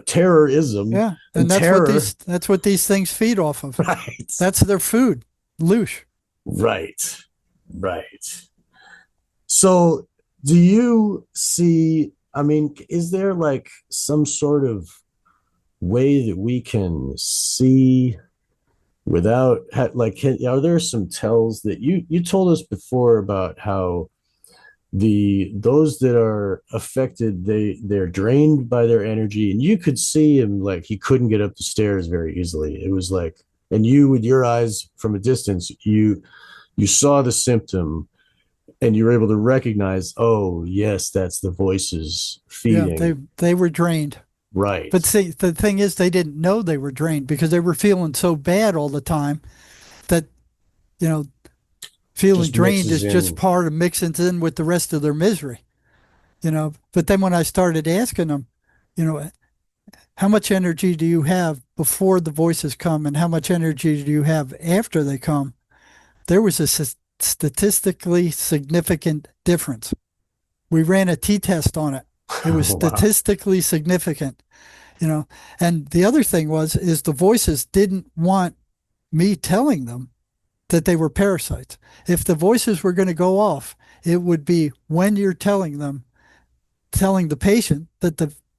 terrorism Yeah. and And terror. that's what these things feed off of. Right, That's their food. Loosh. right, right. So, do you see? I mean, is there like some sort of way that we can see without like, are there some tells that you told us before about how those that are affected, they're drained by their energy, and you could see him, like he couldn't get up the stairs very easily. It was like, and you, with your eyes from a distance, you saw the symptom, and you were able to recognize, oh yes, that's the voices Yeah, feeding. they were drained. Right. But see, the thing is, they didn't know they were drained because they were feeling so bad all the time that, you know, feeling Just drained mixes is just in. part of mixing in with the rest of their misery, you know. But then when I started asking them, you know, how much energy do you have before the voices come and how much energy do you have after they come? There was a statistically significant difference. We ran a t-test on it. It was Wow. statistically significant, you know. And the other thing is the voices didn't want me telling them that they were parasites. If the voices were going to go off, it would be when you're telling the patient that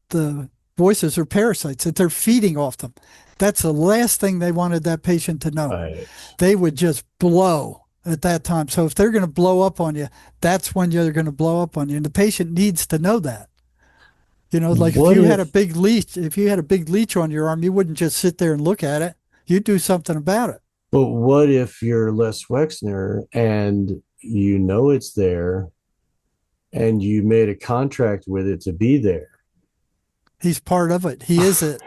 the voices are parasites, that they're feeding off them. That's the last thing they wanted that patient to know. Right. They would just blow at that time. So if they're going to blow up on you, that's when they're going to blow up on you. And the patient needs to know that. You know, like What if if you had a big leech on your arm, you wouldn't just sit there and look at it. You'd do something about it. But what if you're Les Wexner and you know it's there, and you made a contract with it to be there, He's part of it. He is it.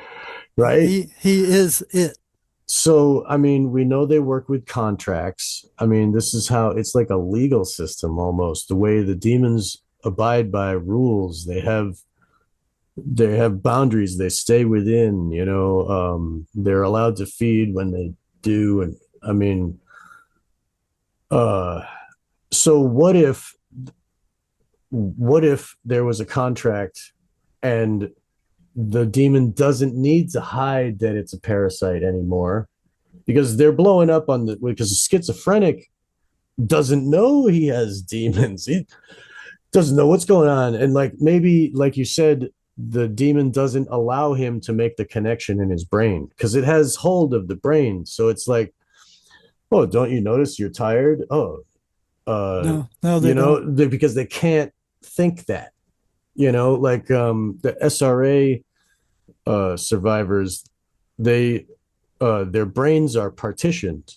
right? He is it. So, I mean, we know they work with contracts. I mean, this is how it's like a legal system almost. The way the demons abide by rules, they have boundaries they stay within. They're allowed to feed when they do, and I mean, uh, so what if there was a contract, and the demon doesn't need to hide that it's a parasite anymore, because they're blowing up on because a schizophrenic doesn't know he has demons. He doesn't know what's going on. And like, maybe, like you said, the demon doesn't allow him to make the connection in his brain because it has hold of the brain. So it's like, oh, don't you notice you're tired? Oh, No, they don't. because they can't think that, like the SRA survivors, they their brains are partitioned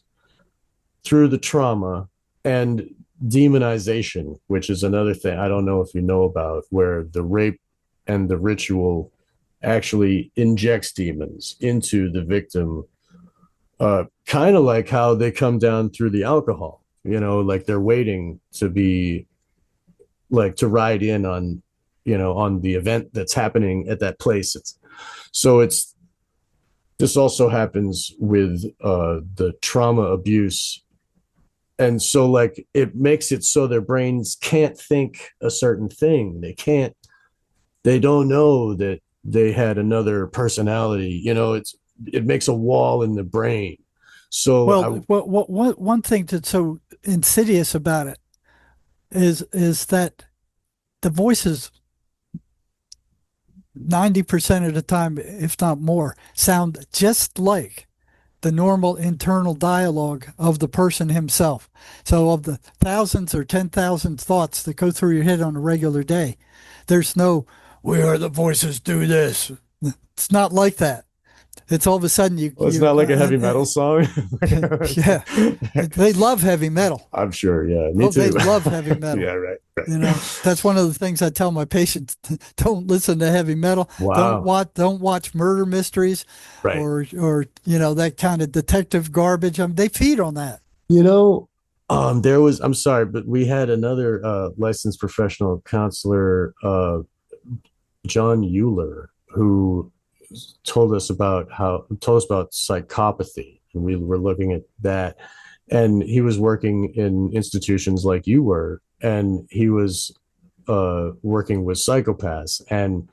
through the trauma, and demonization, which is another thing I don't know if you know about, where the rape and the ritual actually injects demons into the victim, kind of like how they come down through the alcohol, like they're waiting to be like to ride in on, on the event that's happening at that place. It's this also happens with the trauma abuse. And so like it makes it so their brains can't think a certain thing. They don't know that they had another personality. It makes a wall in the brain. So Well, one thing that's so insidious about it is that the voices 90% of the time, if not more, sound just like the normal internal dialogue of the person himself. So, of the thousands or 10,000 thoughts that go through your head on a regular day, there's no, we are the voices do this. It's not like that. It's all of a sudden well, it's not like a heavy metal song. yeah, they love heavy metal. I'm sure. Yeah, me Oh, too. they love heavy metal. Yeah, right. That's one of the things I tell my patients: don't listen to heavy metal. Wow. Don't watch murder mysteries, Right. or that kind of detective garbage. I mean, they feed on that. I'm sorry, but we had another licensed professional counselor, John Euler, who told us about psychopathy, and we were looking at that. And he was working in institutions like you were, and he was working with psychopaths, and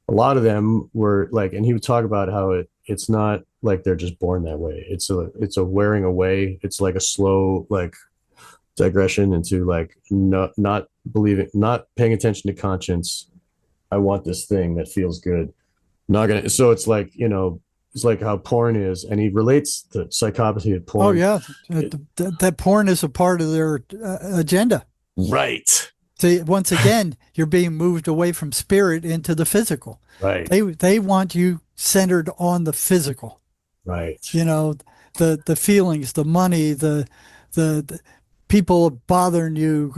a lot of them were like, and he would talk about how it's not like they're just born that way. It's a wearing away. It's like a slow like digression into like not believing, not paying attention to conscience. I want this thing that feels good. Not gonna. So it's like, it's like how porn is, and he relates the psychopathy of porn. Oh yeah, that porn is a part of their agenda. Right. See, once again, you're being moved away from spirit into the physical. Right. They want you centered on the physical. Right. The feelings, the money, the people bothering you,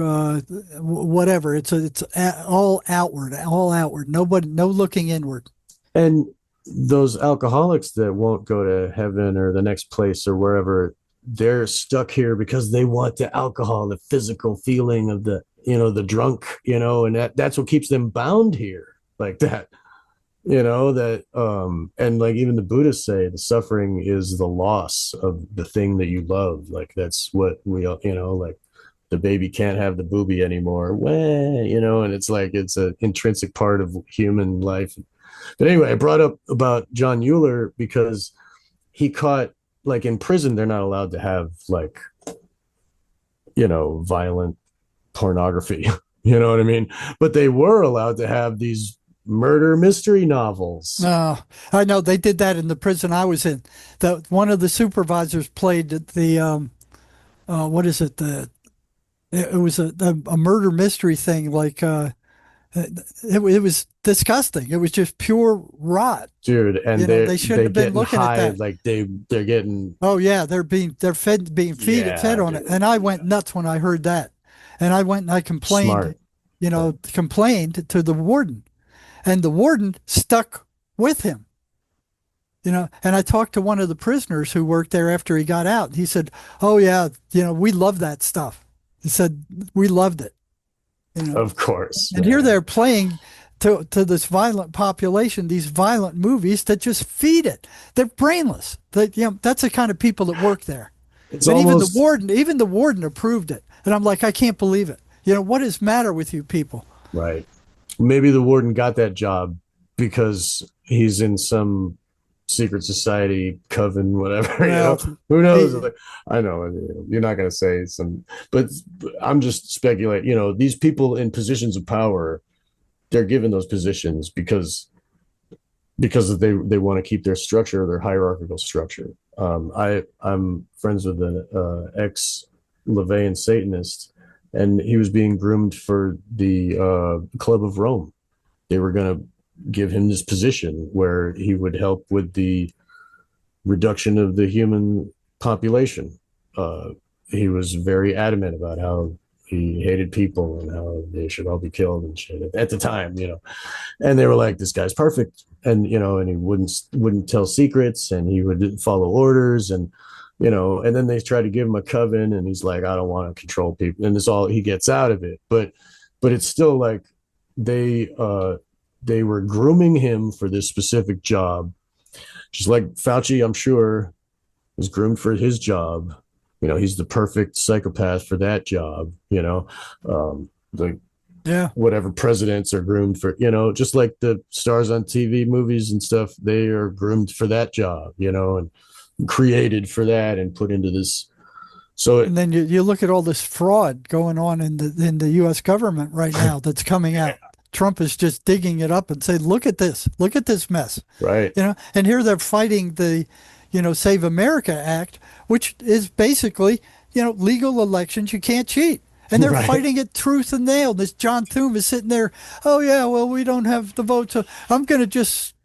whatever. It's all outward, all outward. Nobody, no looking inward. And those alcoholics that won't go to heaven or the next place or wherever, they're stuck here because they want the alcohol, the physical feeling of the drunk, and that's what keeps them bound here like that. And like even the Buddhists say the suffering is the loss of the thing that you love. Like that's what we, like the baby can't have the booby anymore. And it's like it's an intrinsic part of human life. But anyway, I brought up about John Euler because he caught, like in prison, they're not allowed to have like, violent pornography. You know what I mean? But they were allowed to have these murder mystery novels. I know they did that in the prison I was in. One of the supervisors played the what is it? It was a murder mystery thing. Like it was disgusting. It was just pure rot, dude. And they shouldn't have been looking high, at that. like they're getting. Oh yeah, they're fed on it, and I went nuts when I heard that, and I went and I complained. Smart. Complained to the warden, and the warden stuck with him. And I talked to one of the prisoners who worked there after he got out. He said, "Oh yeah, we love that stuff." He said, "We loved it." Of course. And here they're playing to this violent population, these violent movies that just feed it. They're brainless. That's the kind of people that work there. It's and almost... even the warden approved it. And I'm like, I can't believe it. What is the matter with you people? Right. Maybe the warden got that job because he's in some secret society coven, whatever. Well, who knows? I know you're not going to say some, but I'm just speculating. These people in positions of power, they're given those positions because they want to keep their structure, their hierarchical structure. I'm friends with an ex Levian Satanist, and he was being groomed for the Club of Rome. They were going to give him this position where he would help with the reduction of the human population. He was very adamant about how he hated people and how they should all be killed and shit at the time, you know. And they were like, this guy's perfect, and you know, and he wouldn't tell secrets, and he would follow orders, and you know, and then they try to give him a coven, and he's like, I don't want to control people, and it's all he gets out of it. But it's still like they they were grooming him for this specific job, just like Fauci, I'm sure, was groomed for his job. You know, he's the perfect psychopath for that job. You know, the Yeah. whatever presidents are groomed for, you know, just like the stars on TV movies and stuff, they are groomed for that job, you know, and created for that and put into this. So And then you look at all this fraud going on in the U.S. government right now that's coming out. Trump is just digging it up and saying, look at this mess, right, you know. And here they're fighting the, you know, Save America Act, which is basically, you know, legal elections. You can't cheat. And they're right, fighting it tooth and nail. This John Thune is sitting there, oh, yeah, well, we don't have the vote. So I'm going to just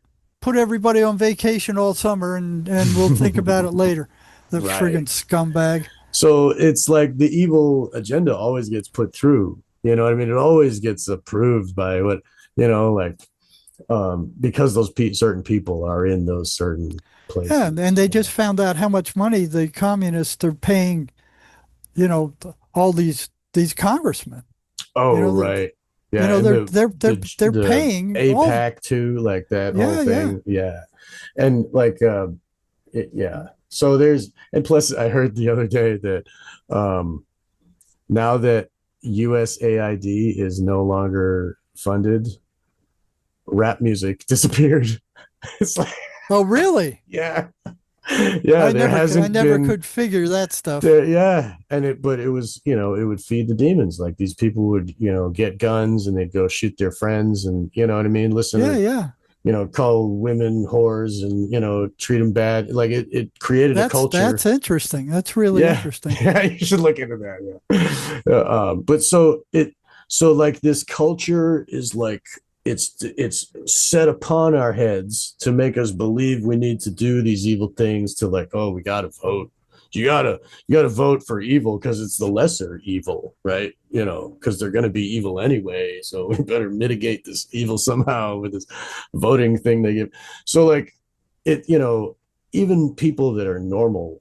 put everybody on vacation all summer and we'll think about it later. The right. friggin' scumbag. So it's like the evil agenda always gets put through. You know what I mean? It always gets approved by what, you know, like because those certain people are in those certain Yeah, and places. they just found out how much money the communists are paying, you know, all these congressmen. You Oh, know, right. you Yeah, know and they're the paying all. APAC too, like that whole Yeah, yeah. thing. Yeah. And like yeah. So there's, and plus I heard the other day that um now that USAID is no longer funded, rap music disappeared. It's like, Oh, really? yeah. Yeah, there I hasn't never been could figure that stuff. there, yeah, and but it was, you know, it would feed the demons. Like these people would, you know, get guns and they'd go shoot their friends, and you know what I mean. Listen Yeah, to, yeah. you know, call women whores, and you know, treat them bad. Like it created a culture. That's interesting. That's really Yeah, interesting. yeah, you should look into that. Yeah, but so like this culture is like it's set upon our heads to make us believe we need to do these evil things to like, oh, we gotta vote. You gotta vote for evil because it's the lesser evil, right? You know, because they're gonna be evil anyway. So we better mitigate this evil somehow with this voting thing they give. So like it, you know, even people that are normal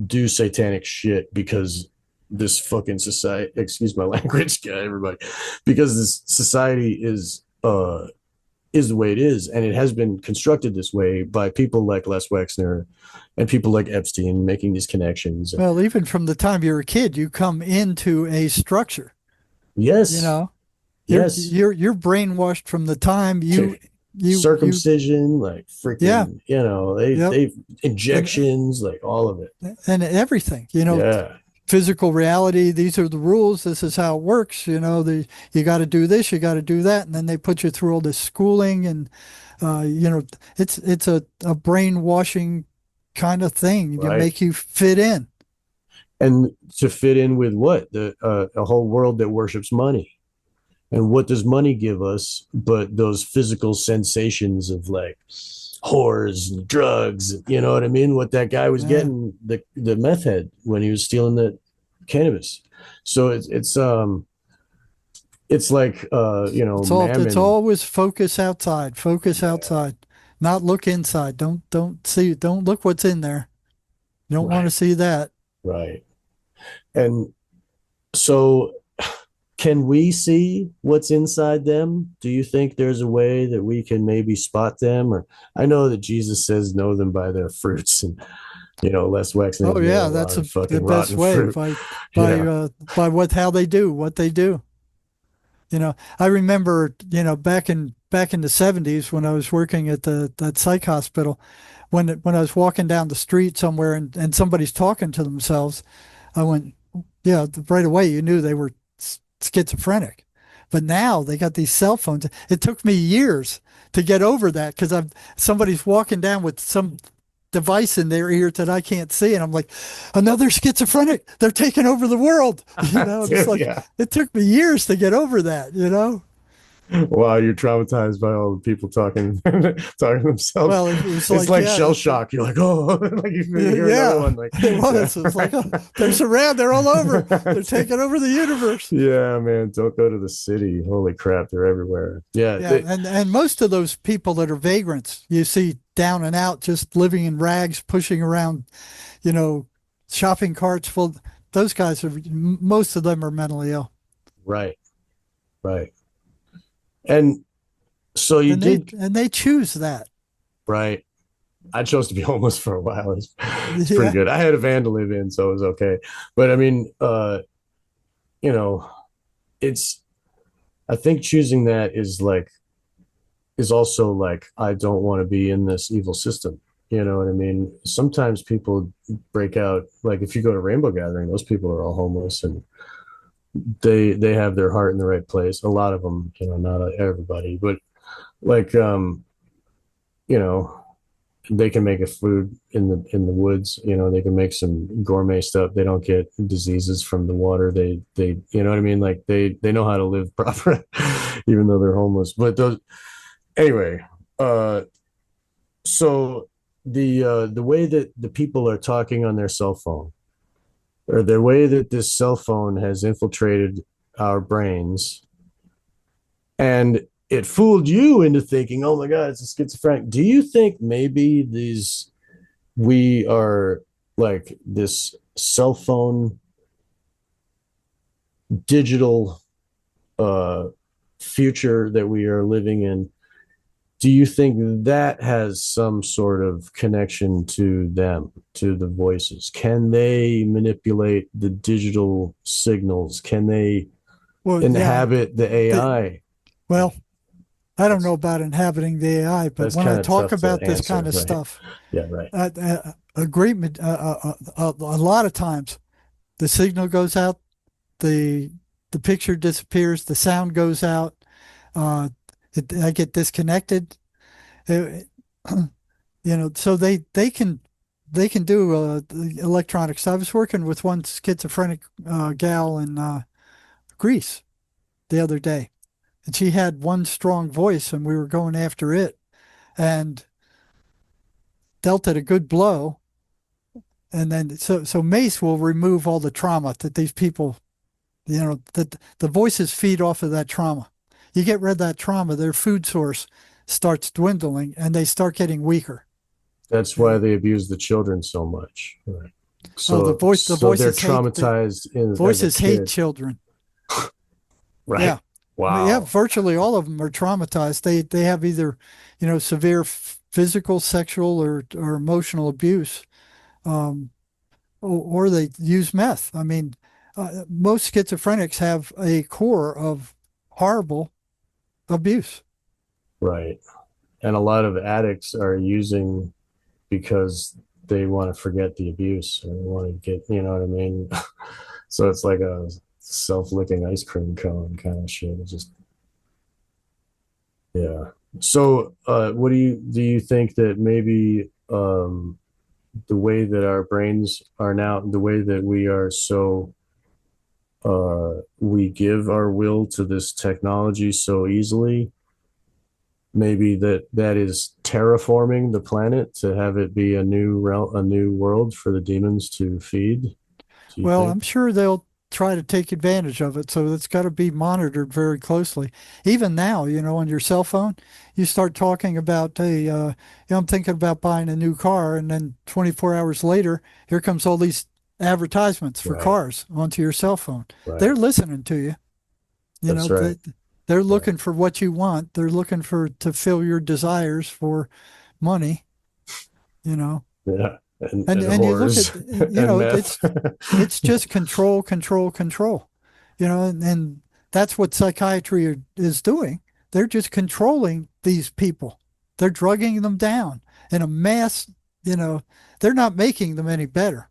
do satanic shit because this fucking society, excuse my language, guy, everybody, because this society is the way it is, and it has been constructed this way by people like Les Wexner and people like Epstein making these connections. Well, even from the time you're a kid, you come into a structure. You Yes, know, yes, you're brainwashed from the time you circumcision, like yeah, freaking, you know, yep, they and injections, like all of it. and everything. You know, Yeah, physical reality. These are the rules. This is how it works. You know, you got to do this, you got to do that, and then they put you through all this schooling, and you know, it's a brainwashing kind of thing. You right. make you fit in. And to fit in with what the a whole world that worships money. And what does money give us but those physical sensations of like whores and drugs? You know what I mean? What that guy was Yeah, getting, the meth head, when he was stealing the cannabis. So it's like you know, it's mammon. always focus outside, not look inside. Don't look what's in there. You don't want to Right, see that. right. And so can we see what's inside them? Do you think there's a way that we can maybe spot them? Or I know that Jesus says know them by their fruits, and you know, Les Wexner Oh has made a yeah, lot that's of the fucking best rotten way fruit. Yeah. by what how they do what they do. You know, I remember, you know, back in the 70s when I was working at the that psych hospital, when I was walking down the street somewhere and somebody's talking to themselves, I went, yeah, right away you knew they were schizophrenic. But now they got these cell phones. It took me years to get over that because I'm somebody's walking down with some device in their ear that I can't see. And I'm like, another schizophrenic. They're taking over the world. You know, it's Dude, like yeah. it took me years to get over that, you know? Wow, you're traumatized by all the people talking talking themselves. Well, it was It's like, like yeah, shell shock. You're like, oh, like you hear another yeah, one. Like, it yeah, was. It was like, right. oh, they're surrounded. They're all over. They're taking over the universe. Yeah, man, don't go to the city. Holy crap, they're everywhere. Yeah, Yeah, and most of those people that are vagrants, you see down and out, just living in rags, pushing around, you know, shopping carts full. Those guys are most of them are mentally ill, right, right. And so you did and they choose that. right. I chose to be homeless for a while. It's pretty Yeah. good. I had a van to live in, so it was okay. But I mean, you know, it's I think choosing that is also like I don't want to be in this evil system. You know what I mean? Sometimes people break out, like if you go to Rainbow Gathering, those people are all homeless and they have their heart in the right place. A lot of them, not everybody, but like you know, they can make a food in the woods. They can make some gourmet stuff. They don't get diseases from the water. They you know what I mean? Like they know how to live proper, even though they're homeless. But those anyway. Uh, so the way that the people are talking on their cell phone, or the way that this cell phone has infiltrated our brains, and it fooled you into thinking, "Oh my God, it's a schizophrenic." Do you think maybe we are like this cell phone digital uh future that we are living in? Do you think that has some sort of connection to them, to the voices? Can they manipulate the digital signals? Can they Well, yeah. inhabit the They, AI? well, I don't know That's about inhabiting the AI, but that's when I kind of talk tough to about this answer, kind of right? stuff, Yeah, right. a lot of times the signal goes out, the the picture disappears, the sound goes out, uh, I get disconnected. Uh, so they can do the electronics. I was working with one schizophrenic gal in Greece the other day, and she had one strong voice, and we were going after it, and dealt it a good blow. And then so Mace will remove all the trauma that these people, that the voices feed off of that trauma. You get rid of that trauma, their food source starts dwindling, and they start getting weaker. That's why Uh, they abuse the children so much. Right. oh, the So they're traumatized as a voices hate kid, children. right? Yeah. Yeah, Wow. virtually all of them are traumatized. They have either, severe physical, sexual, or emotional abuse, um, or they use meth. I mean, most schizophrenics have a core of horrible abuse. Right. And a lot of addicts are using because they want to forget the abuse or they want to get, you know what I mean? So it's like a self-licking ice cream cone kind of shit. It's just, yeah. So, what do you think that maybe the way that our brains are now, the way that we are so we give our will to this technology so easily, maybe that is terraforming the planet to have it be a new world for the demons to feed. Do you Well, think? I'm sure they'll try to take advantage of it, so it's got to be monitored very closely. Even now, on your cell phone, you start talking about, hey, I'm thinking about buying a new car, and then 24 hours later, here comes all these advertisements for Right, cars onto your cell phone. They're right. listening to you. You That's know, right. they're Right. looking for what you want. They're looking for to fill your desires for money. You know, Yeah. And and you look at, whores and meth. it's just control, control, control. And that's what psychiatry is doing. They're just controlling these people. They're drugging them down in a mass. You know, they're not making them any better.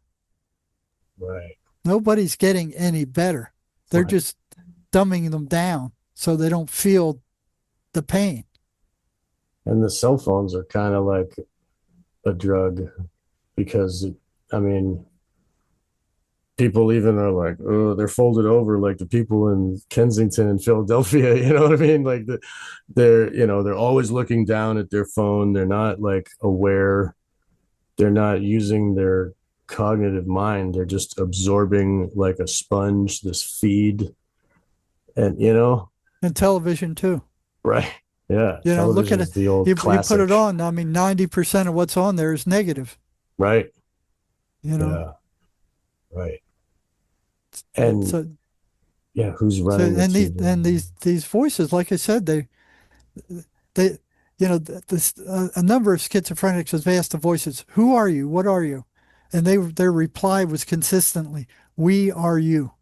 Right. Nobody's getting any better. They're Right. just dumbing them down so they don't feel the pain. And the cell phones are kind of like a drug because I mean people even are like, oh, they're folded over like the people in Kensington and Philadelphia. You know what I mean? Like they're, they're always looking down at their phone. They're not like aware. They're not using their cognitive mind. They're just absorbing like a sponge, this feed. And, And television too. right. Yeah. Look Television at it. is the old You put it classic. on. I mean, 90% of what's on there is negative. Right. You know, Yeah. Right. And so yeah, who's so running the TV? these voices, like I said, they this a number of schizophrenics have asked the voices, "Who are you? What are you?" And their reply was consistently, "We are you."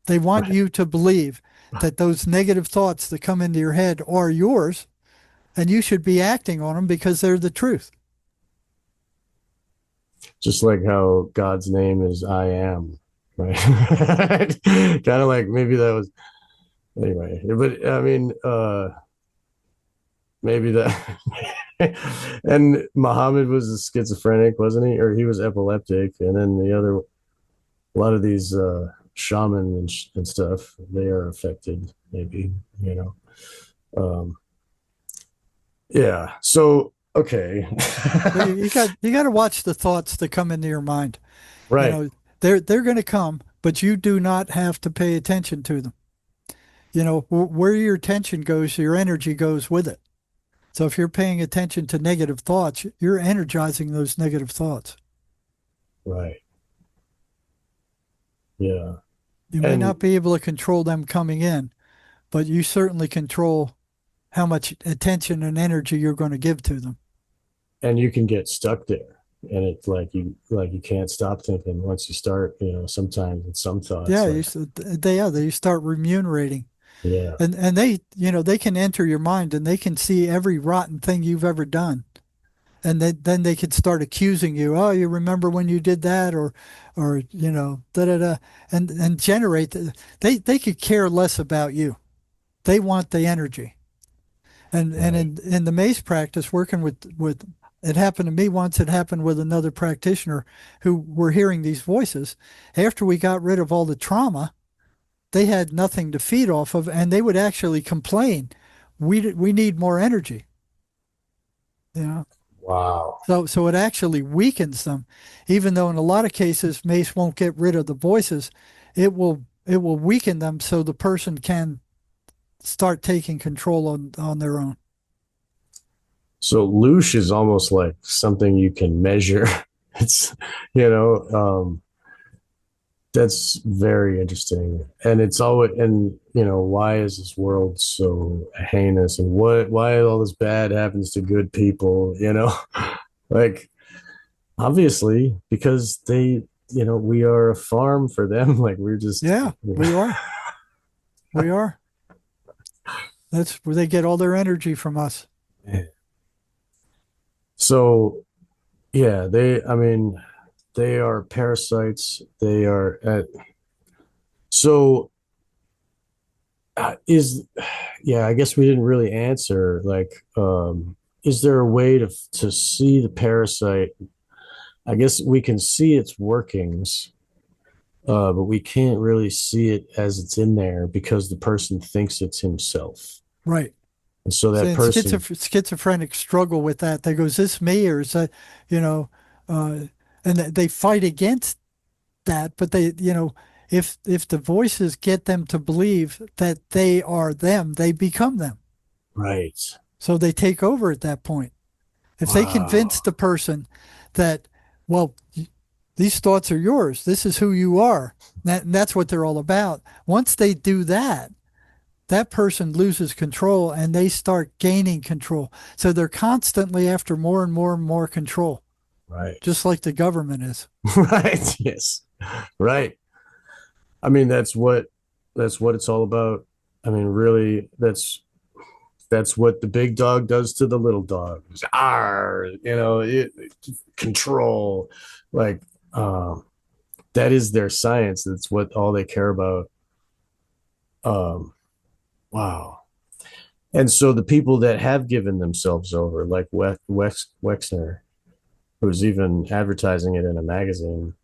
They want Right. you to believe that those negative thoughts that come into your head are yours, and you should be acting on them because they're the truth. Just like how God's name is I am, right? Kind of like maybe that was anyway, but I mean, maybe that. And Muhammad was a schizophrenic, wasn't he? Or he was epileptic, and then a lot of these shaman and stuff, they are affected, maybe, you know. Um, yeah. So okay, So you got to watch the thoughts that come into your mind. You right, know, they're going to come, but you do not have to pay attention to them. Where your attention goes, your energy goes with it. So if you're paying attention to negative thoughts, you're energizing those negative thoughts. right, yeah, You may and not be able to control them coming in, but you certainly control how much attention and energy you're going to give to them. you can get stuck there, and it's like you can't stop thinking once you start. Sometimes it's some thoughts Yeah, like, you start remunerating, yeah, and they can enter your mind and they can see every rotten thing you've ever done, and then they could start accusing you. Oh, you remember when you did that, or da da da, and generate. They could care less about you. They want the energy. And right, in the mace practice, working with it happened to me once. It happened with another practitioner who were hearing these voices. After we got rid of all the trauma, they had nothing to feed off of, and they would actually complain. We need more energy. You know, wow, so it actually weakens them, even though in a lot of cases mace won't get rid of the voices. It will weaken them so the person can start taking control on their own. so loosh is almost like something you can measure. It's you know that's very interesting, and it's always, and why is this world so heinous, and why all this bad happens to good people, like obviously because we are a farm for them. Like we're just Yeah, we are. We are. That's where they get all their energy from us. so yeah, I mean, they are parasites. They are at so is yeah, I guess we didn't really answer, like, is there a way to see the parasite? I guess we can see its workings, but we can't really see it as it's in there because the person thinks it's himself. Right. And so So that and person, schizophrenics struggle with that. They go, is this me or is that, you know, uh, and they fight against that, but if the voices get them to believe that they are them, they become them. right. So they take over at that point. If they convince Wow. the person that, well, these thoughts are yours, this is who you are, that's what they're all about. Once they do that, that person loses control and they start gaining control. So they're constantly after more and more and more control, Right. just like the government is. Right. Yes. Right. I mean, that's what it's all about. I mean, really, that's what the big dog does to the little dog. Control. Like, that is their science. That's what all they care about. Um, wow. And so the people that have given themselves over, like Wexner, who's even advertising it in a magazine,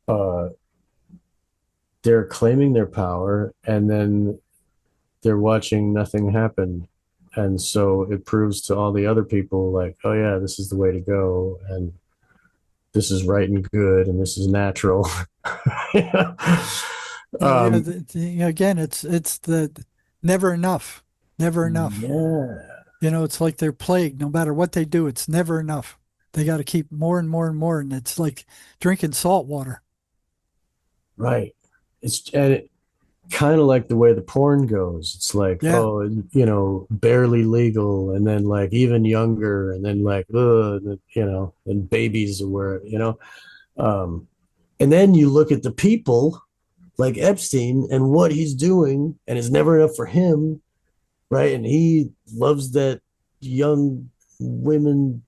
uh, they're claiming their power, and then they're watching nothing happen. And so it proves to all the other people, like, oh yeah, this is the way to go, and this is right and good, and this is natural. Yeah, um, again, it's the never enough, never enough. yeah, It's like they're plagued. No matter what they do, it's never enough. They got to keep more and more and more, and it's like drinking salt water. right. It's and it kind of like the way the porn goes. It's like, Yeah, oh, barely legal, and then like even younger, and then like, and babies were, and then you look at the people like Epstein and what he's doing, and it's never enough for him, right? And he loves that young women,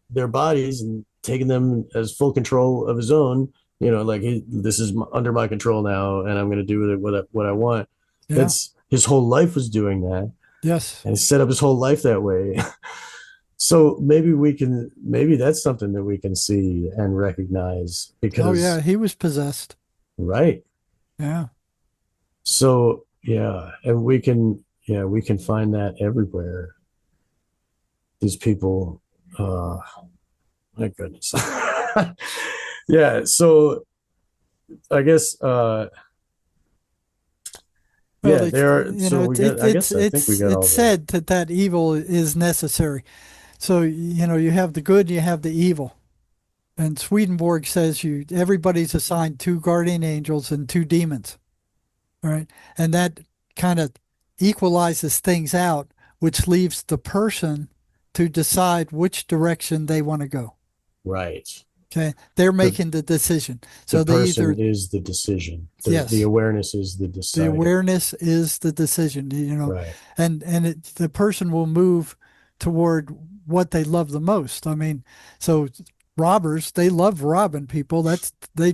their bodies, and taking them as full control of his own. Like this is under my control now, and I'm going to do with it what I want. yeah, That's his whole life was doing that, yes. and he set up his whole life that way. So maybe that's something that we can see and recognize Oh yeah, because, he was possessed. right. Yeah. So yeah, and we can find that everywhere. These people, my goodness. Yeah, so I guess Well, yeah, there are so we got I guess I think we got it's all the said that that evil is necessary. So you have the good, you have the evil. And Swedenborg says everybody's assigned two guardian angels and two demons. All right. And that kind of equalizes things out, which leaves the person to decide which direction they want to go. right. Okay. They're The making the decision. the So they person either, is the decision. The yes, awareness is the the decider. awareness is the decision. Right. And the person will move toward what they love the most. I mean, so robbers, they love robbing people. They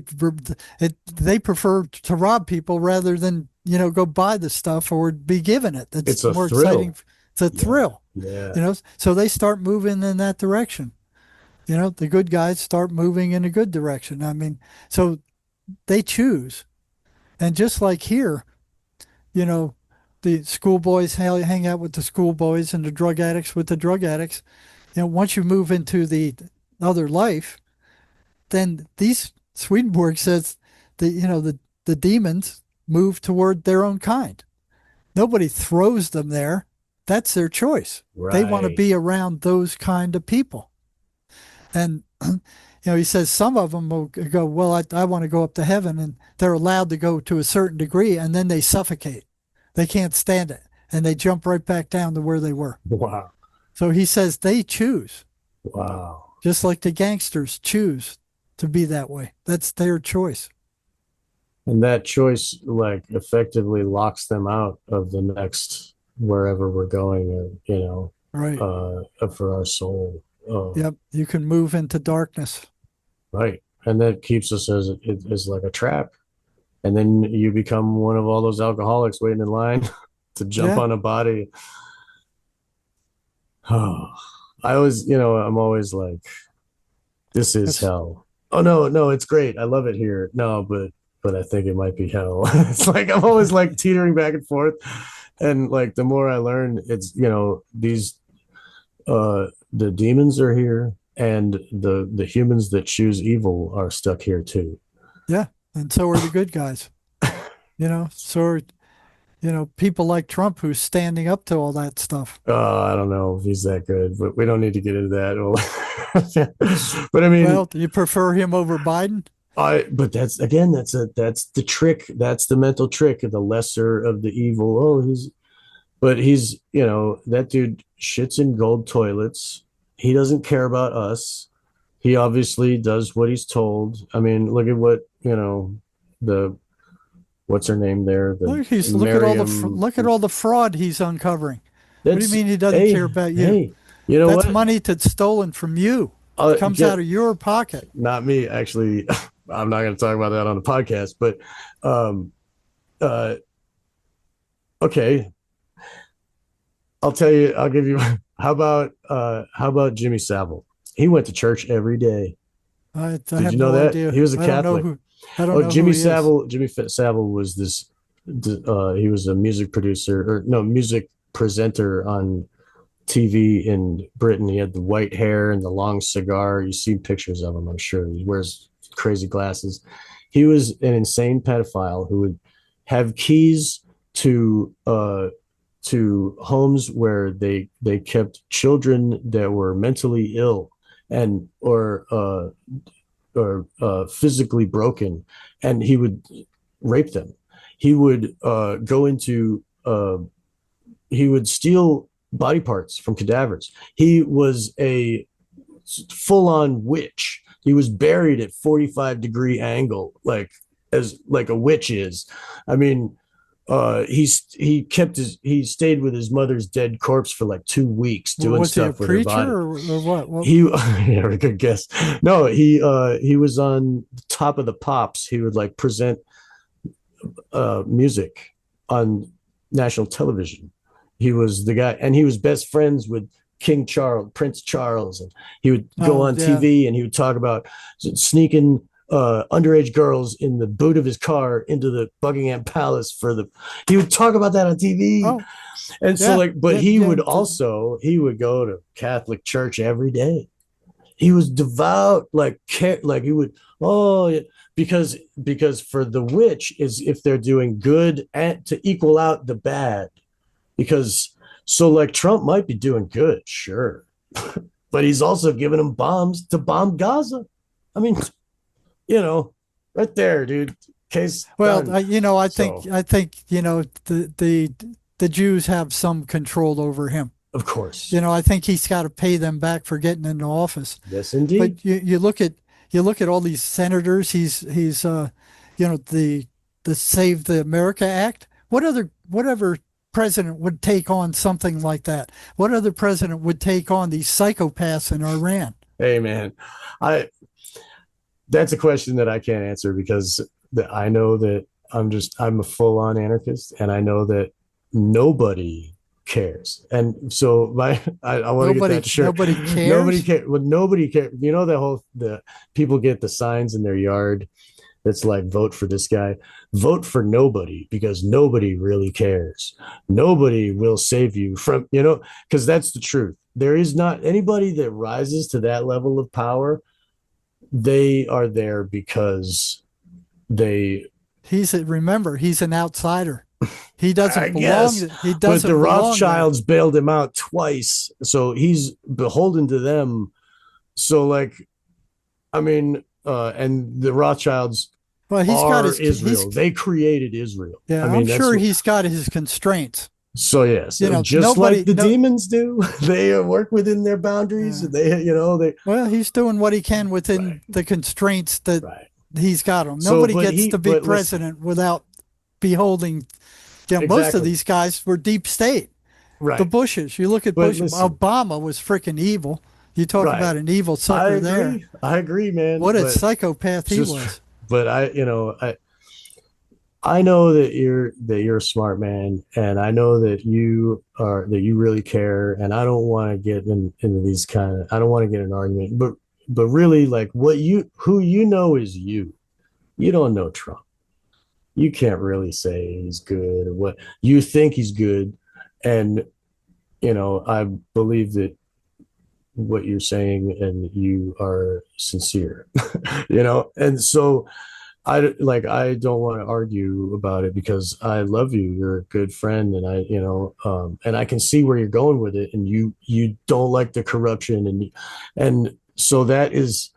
prefer to rob people rather than go buy the stuff or be given it. It's It's a more exciting. thrill. It's a Yeah. thrill. Yeah. So they start moving in that direction. The good guys start moving in a good direction. I mean, so they choose. And just like here, you know, the schoolboys hang out with the schoolboys and the drug addicts with the drug addicts. Once you move into the other life, then these Swedenborg says the demons move toward their own kind. Nobody throws them there. That's their choice. They want to Right. be around those kind of people. And he says some of them will go, well, I want to go up to heaven, and they're allowed to go to a certain degree, and then they suffocate. They can't stand it, and they jump right back down to where they were. Wow. So he says they choose, Wow. just like the gangsters choose to be that way. That's their choice. And that choice, like, effectively locks them out of the next wherever we're going, Right. for our soul. Yep. You can move into darkness. Right. And that keeps us as like a trap. And then you become one of all those alcoholics waiting in line to jump Yeah. on a body. Oh, I'm always like, this is That's hell. Oh no, no, it's great. I love it here. No, but I think it might be hell. It's like I'm always like teetering back and forth. And like the more I learn, it's these the demons are here, and the humans that choose evil are stuck here too. yeah. And so are the good guys. So are people like Trump who's standing up to all that stuff. I don't know if he's that good, but we don't need to get into that. But I Well, mean, do you prefer him over Biden? but that's again, that's the trick. That's the mental trick of the lesser of the evil. Oh, he's that dude shits in gold toilets. He doesn't care about us. He obviously does what he's told. I mean, look at what the what's her name there, the Miriam. Look at all the fraud he's uncovering. What do you That's mean he doesn't care hey, about you? hey, you know That's what? money that's stolen from you. Comes out Get of your pocket. not me actually. I'm not going to talk about that on the podcast, but um, uh, okay, I'll tell you. I'll give you. How about Jimmy Savile? He went to church every day. I Did you have know no that idea. he was a I don't know Catholic? who. I don't Oh, know who he is. Jimmy Savile was this. He was a music producer, or no, music presenter on TV in Britain. He had the white hair and the long cigar. You see pictures of him, I'm sure. He wears crazy glasses. He was an insane pedophile who would have keys to homes where they kept children that were mentally ill and or physically broken, and he would rape them. He would go into he would steal body parts from cadavers. He was a full-on witch. He was buried at 45-degree angle, like a witch is. I mean, he stayed with his mother's dead corpse for like 2 weeks Well, doing was he a stuff with her preacher body. or what? What? He yeah, good guess. No, he was on Top of the Pops. He would like present music on national television. He was the guy, and he was best friends with King Charles, Prince Charles, and he would go Oh, on yeah. TV and he would talk about sneaking underage girls in the boot of his car into the Buckingham Palace for the. He would talk about that on TV, Oh, and so yeah. like, but Yeah. he Yeah. would also he would go to Catholic church every day. He was devout, like he would. Oh, yeah, because for the witch is if they're doing good and to equal out the bad. Because so like Trump might be doing good, sure, but he's also giving them bombs to bomb Gaza. I mean, you know, right there, dude. Case Well, done. So I think the Jews have some control over him. of course, I think he's got to pay them back for getting into office. yes, indeed. But you look at all these senators. He's the Save the America Act. Whatever president would take on something like that? What other president would take on these psychopaths in Iran? Hey, man, I that's a question that I can't answer because I know that I'm a full on anarchist, and I know that nobody cares. And so I want to get that shirt. Nobody Nobody cares. cares. Well, nobody cares. You know the people get the signs in their yard that's like vote for this guy. Vote for nobody because nobody really cares. Nobody will save you from because that's the truth. There is not anybody that rises to that level of power. They are there because they Remember, he's an outsider. He I doesn't belong. guess. He But the doesn't belong there. Rothschilds bailed him out twice, so he's beholden to them. So, like, I mean, and the Rothschilds Well, are he's Israel. They created Israel. I yeah. I'm mean, that's sure he's got his constraints. so. Yes, just like Nobody the no. demons do, they work within their boundaries. Yeah. And they Well, he's doing what he can within right, the constraints that right. he's got them. So, Nobody gets to be but listen, president without beholding. Most of exactly these guys were deep state. The right. Bushes. You look at But Bush. listen, Obama was freaking evil. You talk right. about an evil I sucker there. agree. I agree, man. What a But psychopath he just, was. but I know that you're a smart man, and I know that you really care, and I don't want to get into these I don't want to get in an argument, but really like who is you. You don't know Trump. You can't really say he's good or what you think he's good, and I believe that what you're saying and you are sincere, and so I don't want to argue about it because I love you. You're a good friend, and and I can see where you're going with it, and you don't like the corruption, and so that is,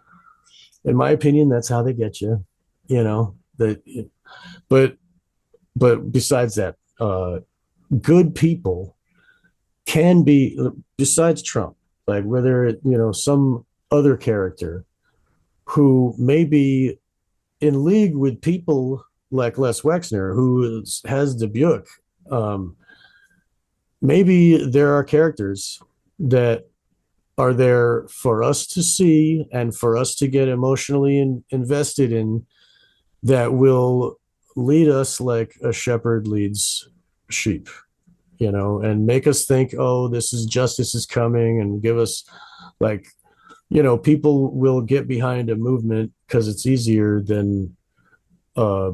in my opinion, that's how they get you. That, but besides that, good people can be besides Trump, like whether some other character who may be in league with people like Les Wexner, who has Dubuque. Maybe there are characters that are there for us to see and for us to get emotionally invested in that will lead us like a shepherd leads sheep, and make us think, oh, this is justice is coming, and give us people will get behind a movement because it's easier than uh,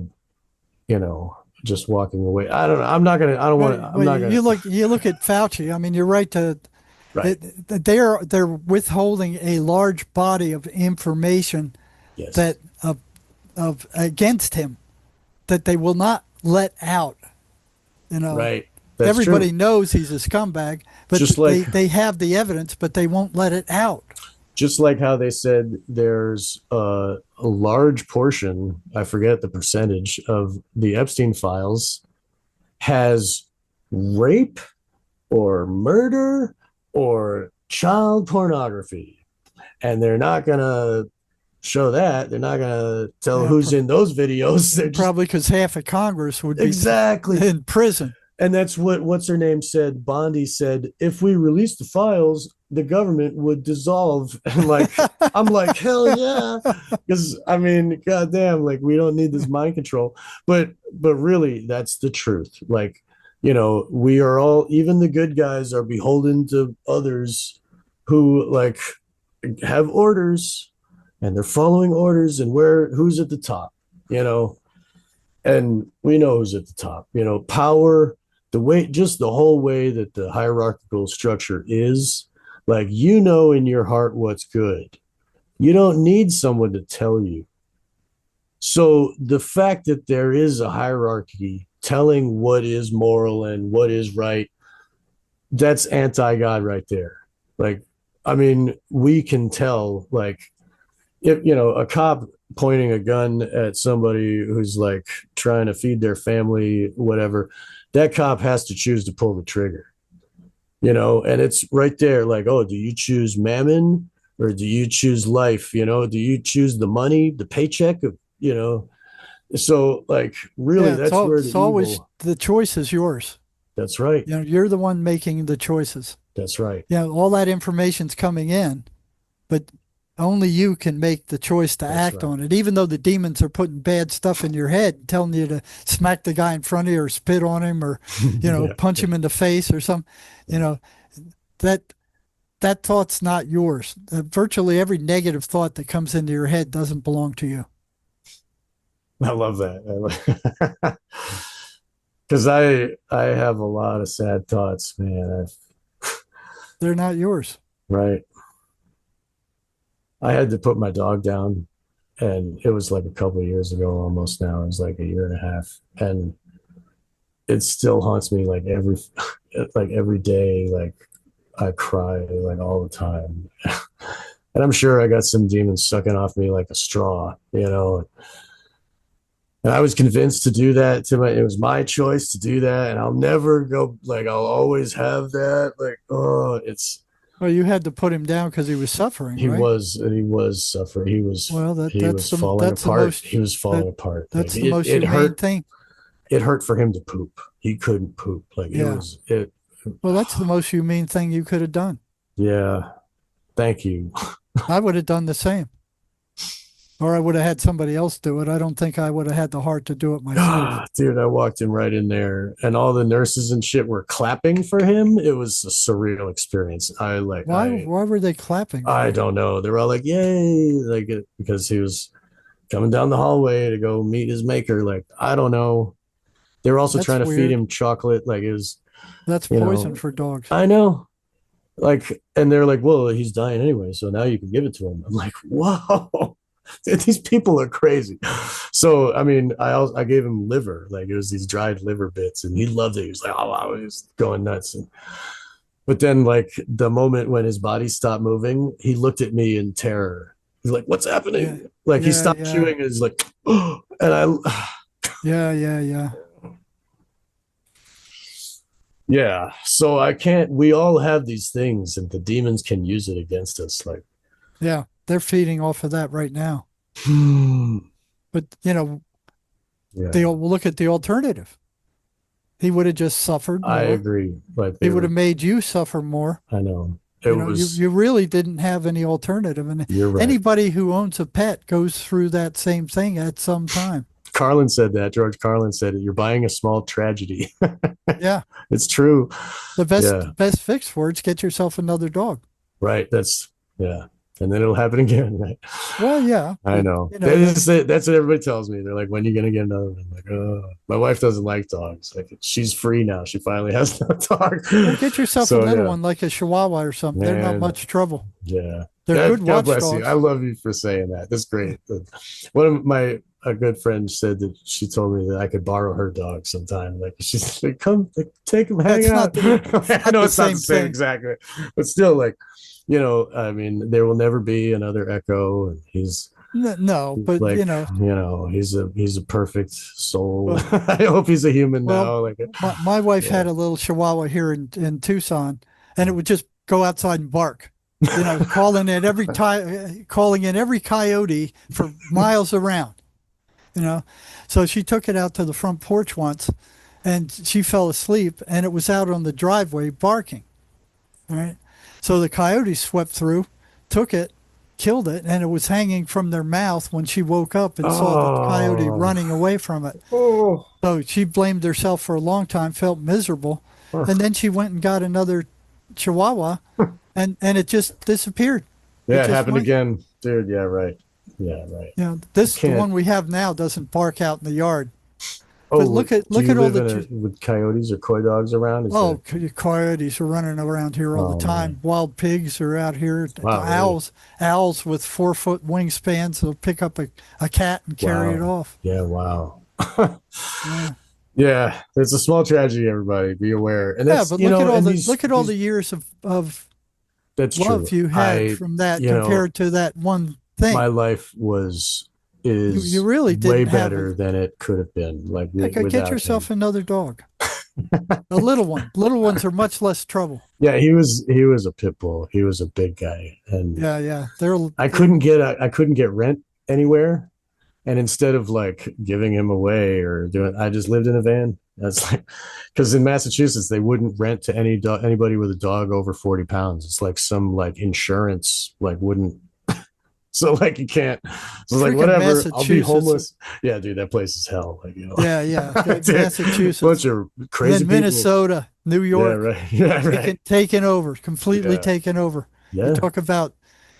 you know, just walking away. I don't know. I'm not gonna. I don't want Right. to. I'm Well, not gonna. you look at Fauci. I mean, you're right to Right. they're withholding a large body of information Yes. that of against him that they will not let out. You know, Right. That's everybody true. knows he's a scumbag, but Just like they have the evidence, but they won't let it out. just like how they said there's a large portion, I forget the percentage of the Epstein files has rape or murder or child pornography, and they're not gonna show that. They're not gonna tell Yeah, who's in those videos. They're just probably because half of Congress would be exactly. in prison. And that's what's her name said. Bondi said, if we release the files, the government would dissolve. And like, I'm like, hell yeah. Because I mean, goddamn, like we don't need this mind control. But really, that's the truth. Like, we are all, even the good guys are beholden to others who like have orders and they're following orders and who's at the top, you know and we know who's at the top. Power, the way, just the whole way that the hierarchical structure is, like, in your heart what's good. You don't need someone to tell you. So the fact that there is a hierarchy telling what is moral and what is right, that's anti-God right there. Like, I mean, we can tell, like, if a cop pointing a gun at somebody who's like trying to feed their family, whatever, that cop has to choose to pull the trigger, and it's right there. Like, oh, do you choose mammon or do you choose life? Do you choose the money, the paycheck? So like, really, Yeah, that's where it's the always evil. the choice is yours. That's right. You're the one making the choices. That's right. All that information's coming in, but only you can make the choice to That's act right. on it. Even though the demons are putting bad stuff in your head, telling you to smack the guy in front of you or spit on him or, Yeah. punch him in the face or something, you know, that that thought's not yours. Virtually every negative thought that comes into your head doesn't belong to you. I love that. Because I have a lot of sad thoughts, man. They're not yours. Right. I had to put my dog down, and it was like a couple of years ago almost now. It was like a year and a half. And it still haunts me like every day. Like I cry like all the time. And I'm sure I got some demons sucking off me like a straw. And I was convinced to do that it was my choice to do that. And I'll never go, like, I'll always have that. Like, oh, Well, you had to put him down because he was suffering, right? he was suffering. Well, He was falling that's the apart. most He was falling that apart. Like that's the most it humane hurt. thing. It hurt for him to poop. He couldn't poop. Like it Yeah. was it. Well, that's the most humane thing you could have done. Yeah. Thank you. I would have done the same, or I would have had somebody else do it. I don't think I would have had the heart to do it myself. Dude, I walked him right in there and all the nurses and shit were clapping for him. It was a surreal experience. Why were they clapping I for him? don't know. They were all like, yay, like because he was coming down the hallway to go meet his maker. Like, I don't know. They were also That's trying to feed weird. him chocolate. Like it was, That's you poison know, for dogs. I know. Like, and they're like, well, he's dying anyway, so now you can give it to him. I'm like, whoa. These people are crazy. So I mean, I gave him liver, like it was these dried liver bits, and he loved it. He was like, oh wow, he was going nuts. But then, like the moment when his body stopped moving, he looked at me in terror. He's like, "What's Yeah, happening?" Like he yeah, stopped yeah, chewing, and he's like, oh, and yeah. yeah. So I can't. We all have these things, and the demons can use it against us. Like, Yeah, they're feeding off of that right now. But yeah, they'll look at the alternative. He would have just suffered I more. agree. Like He they would have were. made you suffer more. I know it was. You really didn't have any alternative. And You're right. anybody who owns a pet goes through that same thing at some time. Carlin said that. George Carlin said it. You're buying a small tragedy. Yeah. It's true. The Yeah. best fix for it's get yourself another dog. Right. That's yeah. and then it'll happen again, right? Well, yeah, I but know. you know, That's what everybody tells me. They're like, when are you gonna get another one? I'm like, oh, my wife doesn't like dogs. Like, she's free now. She finally has no dog. well, get yourself So another yeah, one like a Chihuahua or something. They're not man, much trouble. yeah. They're good God bless you. I watchdogs. love you for saying that. That's great. One of my a good friend said that she told me that I could borrow her dog sometime. Like, she's like, come, like, take him, hang out. It's I not know the it's not the same same thing. exactly, but still, like, I mean, there will never be another Echo, and No, but like, he's a perfect soul. well, I hope he's a human well, now. Like, my wife yeah. had a little Chihuahua here in Tucson, and it would just go outside and bark. Calling in every coyote for miles around. You know, so she took it out to the front porch once, and she fell asleep, and it was out on the driveway barking. All right. So the coyotes swept through, took it, killed it, and it was hanging from their mouth when she woke up and saw the coyote Oh, running away from it. oh, So she blamed herself for a long time, felt miserable, and then she went and got another chihuahua, and it just disappeared. It yeah, it just happened went. again, dude. Yeah, right. Yeah, right. You This the can't. one we have now doesn't bark out in the yard. But Oh, do look you at all live the in a with coyotes or coy dogs around? Is there? coyotes are running around here all the Oh man, time. Wild pigs are out here. The wow, really? owls with 4 foot wingspans. They'll pick up a cat and carry it Wow, off. yeah, wow. Yeah, Yeah, it's a small tragedy. Everybody, be aware, and yeah. that's But look at all the these. years of That's love true. you had from that You know, compared to that one my thing. life was You is really way didn't have a. better than it could have been, like Get without him. yourself another dog, a little one. Little ones are much less trouble. Yeah, he was a pit bull. He was a big guy, and Yeah, yeah. They're I couldn't get rent anywhere. And instead of like giving him away or doing, I just lived in a van. That's like, because in Massachusetts they wouldn't rent to anybody with a dog over 40 pounds. It's like some like insurance like wouldn't. So like you can't. So it's like freaking whatever. I'll be Massachusetts. homeless. Yeah, dude, that place is hell. Like Yeah, yeah. dude, bunch Massachusetts. of And crazy then people. Minnesota, New Yeah, York, right. Yeah, right. taken over, completely Yeah, taken over. You yeah, talk about,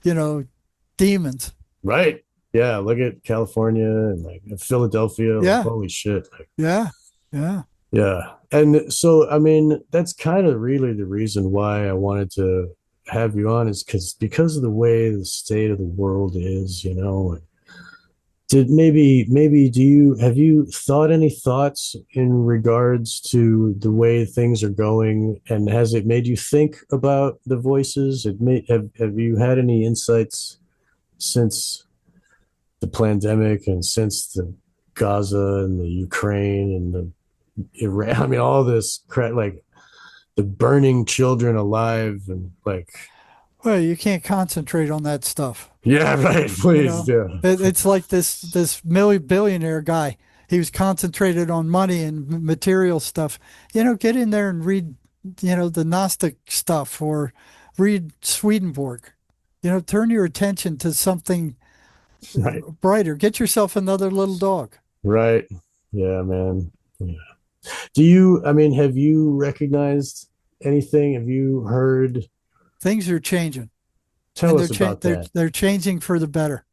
you know, demons. right. Yeah, look at California and like Philadelphia. Like Yeah, holy shit. Like, yeah, yeah. yeah. And so, I mean, that's kind of really the reason why I wanted to have you on is because of the way the state of the world is, Did maybe do you have you thought any thoughts in regards to the way things are going, and has it made you think about the voices? Have you had any insights since the pandemic and since the Gaza and the Ukraine and the Iran? I mean, all this crap, like the burning children alive, and like, Well, you can't concentrate on that stuff. yeah, right, You please, know, yeah, it's like this million billionaire guy. He was concentrated on money and material stuff. Get in there and read, the Gnostic stuff or read Swedenborg. Turn your attention to something right, brighter. Get yourself another little dog. right, yeah, man. Yeah. I mean, have you recognized anything? Have you heard? Things are changing, Tell and us about that. they're changing for the better.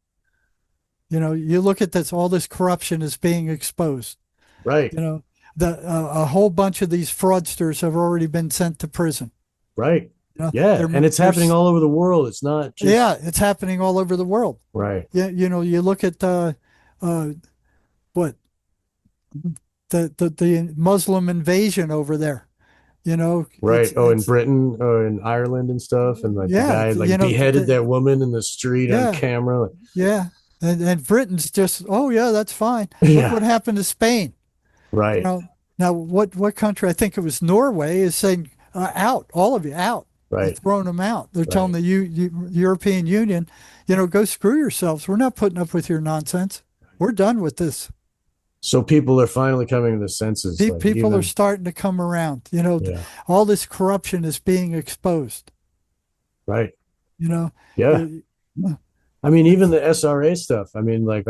You look at this, all this corruption is being exposed. Right, You know, a whole bunch of these fraudsters have already been sent to prison. right. You know, Yeah, and it's happening all over the world. It's not just yeah, it's happening all over the world. right, Yeah, you look at uh, what the Muslim invasion over there. right. Oh, in It's Britain, in Ireland and stuff, and like the yeah, guy like beheaded that woman in the street on yeah, camera. Like, yeah, and Britain's just, oh yeah, that's fine. Look yeah, what happened to Spain. You right, know, now what country? I think it was Norway is saying out, all of you out. They're right, throwing them out. They're telling right. the European Union, go screw yourselves. We're not putting up with your nonsense. We're done with this. So people are finally coming to their senses. Like People are even, starting to come around. yeah, All this corruption is being exposed. right, You know, yeah. Uh, I mean, even it's the SRA stuff. I mean, like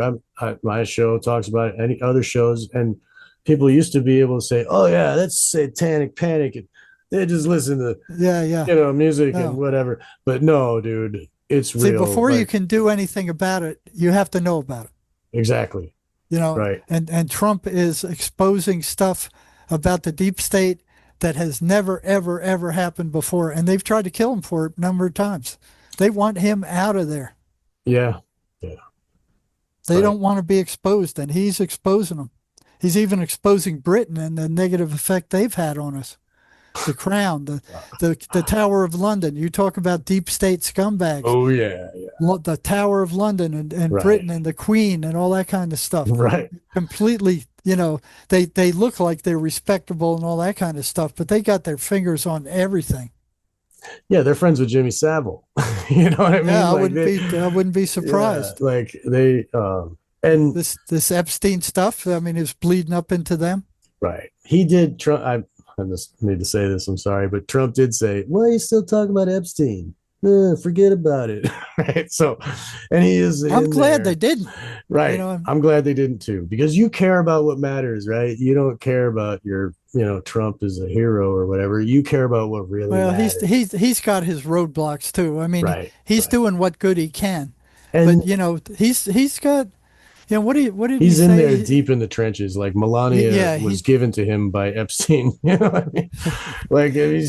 my show talks about it, any other shows, and people used to be able to say, "Oh yeah, that's satanic panic," and they just listen to yeah, yeah. music and No, whatever. But no, dude, it's See, real. before you Like, can do anything about it, you have to know about it. exactly. Right. And Trump is exposing stuff about the deep state that has never, ever, ever happened before. And they've tried to kill him for it a number of times. They want him out of there. Yeah. Yeah. They Right. don't want to be exposed, and he's exposing them. He's even exposing Britain and the negative effect they've had on us. The Crown, the Tower of London. You talk about deep state scumbags. Oh yeah. Yeah. The Tower of London and Right. Britain and the Queen and all that kind of stuff. Right. Completely, they look like they're respectable and all that kind of stuff, but they got their fingers on everything. Yeah, they're friends with Jimmy Savile. You know what I Yeah, mean? Like they, I wouldn't be yeah, surprised. like they, and This Epstein stuff, I mean, is bleeding up into them. right. He did Trump. I just need to say this. I'm sorry, but Trump did say, "Why are you still talking about Epstein? Forget about it." Right. So, and he is I'm in glad they there. didn't. You Right. know, I'm glad they didn't too, because you care about what matters, right? You don't care about Trump is a hero or whatever. You care about what really well, matters. he's got his roadblocks too. I mean, Right. he's Right. doing what good he can, but And he's got. What did he he's in there say? deep in the trenches. Like Melania Yeah, was he given to him by Epstein. You know what I mean? Like I mean,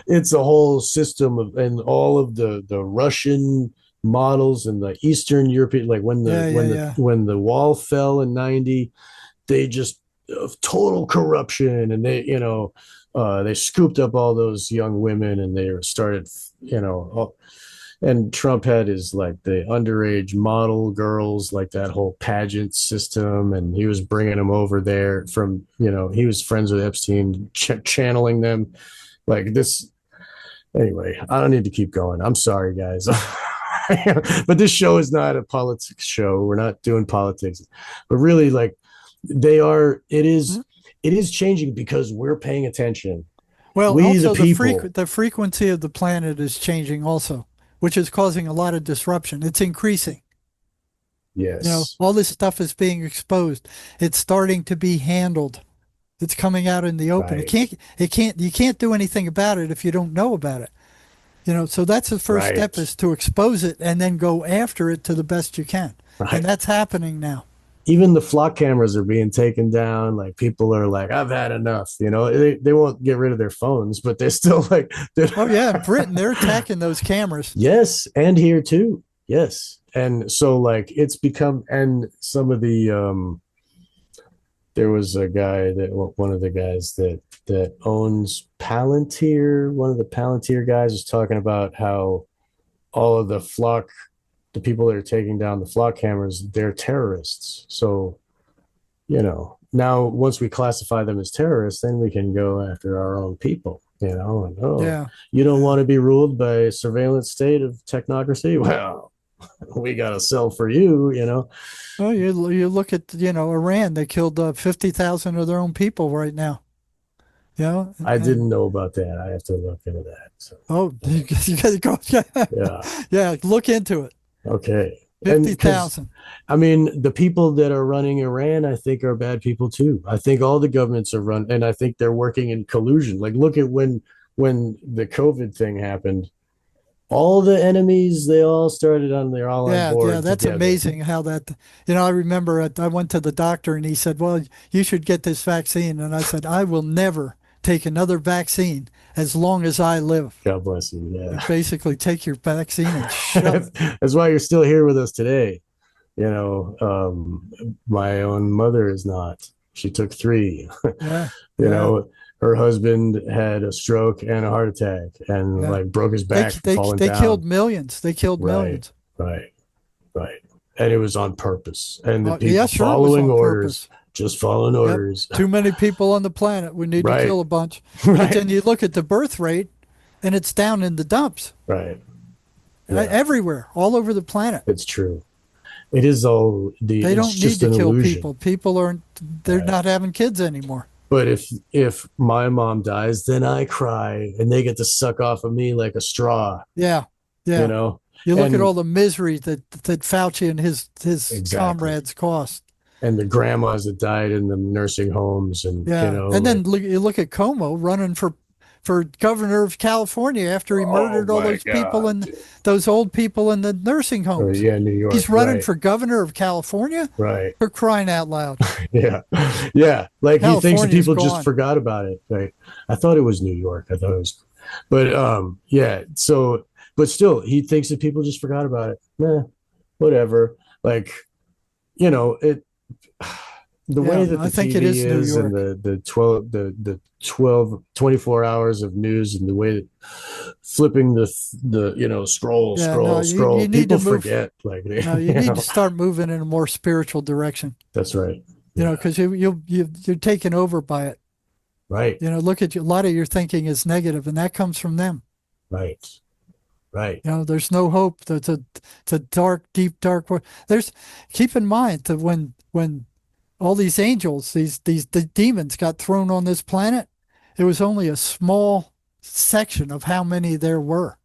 it's a whole system of, and all of the Russian models and the Eastern European, like yeah. when the wall fell in 90, they just total corruption, and they scooped up all those young women, and they started, and Trump had his, like, the underage model girls, like that whole pageant system, and he was bringing them over there from, he was friends with Epstein, channeling them like this. Anyway, I don't need to keep going. I'm sorry, guys. But this show is not a politics show. We're not doing politics, but really, like, they are. It is changing because we're paying attention. well, We, the also people. the frequency of the planet is changing also, which is causing a lot of disruption. It's increasing. Yes. All this stuff is being exposed. It's starting to be handled. It's coming out in the open. Right. You can't do anything about it if you don't know about it. So that's the first step, Right. is to expose it and then go after it to the best you can. And Right. that's happening now. Even the flock cameras are being taken down. Like, people are like, I've had enough. They won't get rid of their phones, but they're still like, Oh yeah, in Britain they're attacking those cameras. yes, and here too. Yes. And so, like, it's become, and some of the, there was a guy that, one of the guys that owns Palantir, one of the Palantir guys was talking about how all of the people that are taking down the flock cameras, they're terrorists. So, now once we classify them as terrorists, then we can go after our own people, and, oh, Yeah. you don't Yeah. want to be ruled by a surveillance state of technocracy? Well, we got to sell for you. Well, you look at Iran. They killed 50,000 of their own people right now. I And didn't know about that. I have to look into that. So, oh, you got to go. yeah. Yeah, look into it. Okay. And Fifty because, thousand. I mean, the people that are running Iran, I think, are bad people too. I think all the governments are run, and I think they're working in collusion. Like, look at when the COVID thing happened. All the enemies, they all started on, they're all on Yeah, board that's together. amazing how that. I remember I went to the doctor and he said, "Well, you should get this vaccine," and I said, "I will never take another vaccine as long as I live." God bless you. Like, Yeah. basically, take your vaccine and shove it. That's why you're still here with us today. My own mother is not. She took three. Yeah, you yeah, know, her husband had a stroke and a heart attack, and, yeah. like, broke his back falling They killed down. millions. They killed Right, millions. right, right. And it was on purpose. And the Yeah, people sure, it was following on orders, purpose. just following Yep. orders. Too many people on the planet. We need to Right, kill a bunch. But right, then you look at the birth rate, and it's down in the dumps right. Yeah, everywhere, all over the planet. it's true. It is all They it's don't need just to an kill illusion. people. People aren't. They're Right. not having kids anymore. But if my mom dies, then I cry, and they get to suck off of me like a straw, Yeah, you yeah. know? You look at And all the misery that Fauci and his exactly. comrades cost. And the grandmas that died in the nursing homes, and, Yeah, and then like, you look at Como running for for governor of California after he Oh murdered all my those people God, and dude. those old people in the nursing Oh homes. yeah, New York, He's running right, for governor of California right. for crying out loud. Yeah. Yeah. Like he thinks that California's people just gone. forgot about it. Right. I thought it was New York. I thought it was, but yeah. So, but still, he thinks that people just forgot about it. Nah, whatever. Like, it, the way Yeah, that I the think it TV is New is and York. the 12 24 hours of news and the way that flipping scroll, Yeah, scroll, no, scroll, you need to people move. forget. Like, No, you need to start moving in a more spiritual direction. that's right. Yeah. Because you're taken over by it. Right. Look at you. A lot of your thinking is negative, and that comes from them. Right. Right. There's no hope. It's a dark, deep, dark world. There's keep in mind that when all these angels, the demons got thrown on this planet, it was only a small section of how many there were.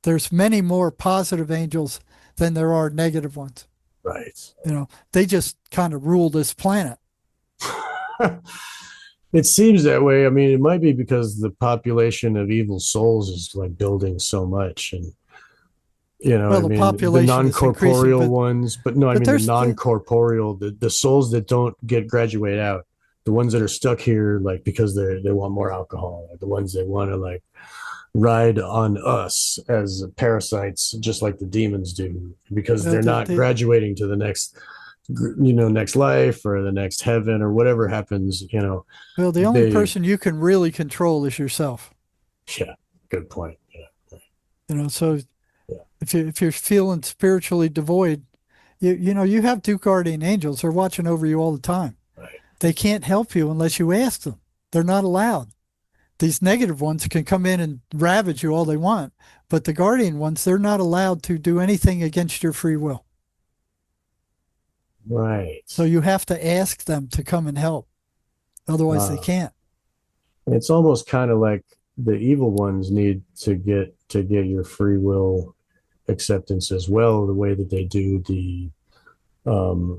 There's many more positive angels than there are negative ones. Right. They just kind of rule this planet. It seems that way. I mean, it might be because the population of evil souls is like building so much, and Well, I the mean, the population is increasing, non-corporeal ones, but no, I but mean the there's non-corporeal, the souls that don't get graduate out, the ones that are stuck here, like because they want more alcohol, like the ones that want to like ride on us as parasites, just like the demons do, because they're not the graduating to the next life or the next heaven or whatever happens. well, the only They, person you can really control is yourself. yeah, good point. Yeah, So yeah, if you're feeling spiritually devoid, you have two guardian angels. They're watching over you all the time. right. They can't help you unless you ask them. They're not allowed. These negative ones can come in and ravage you all they want, but the guardian ones, they're not allowed to do anything against your free will. So Right. you have to ask them to come and help. Otherwise, they Uh, can't. it's almost kind of like the evil ones need to get your free will acceptance as well, the way that they do the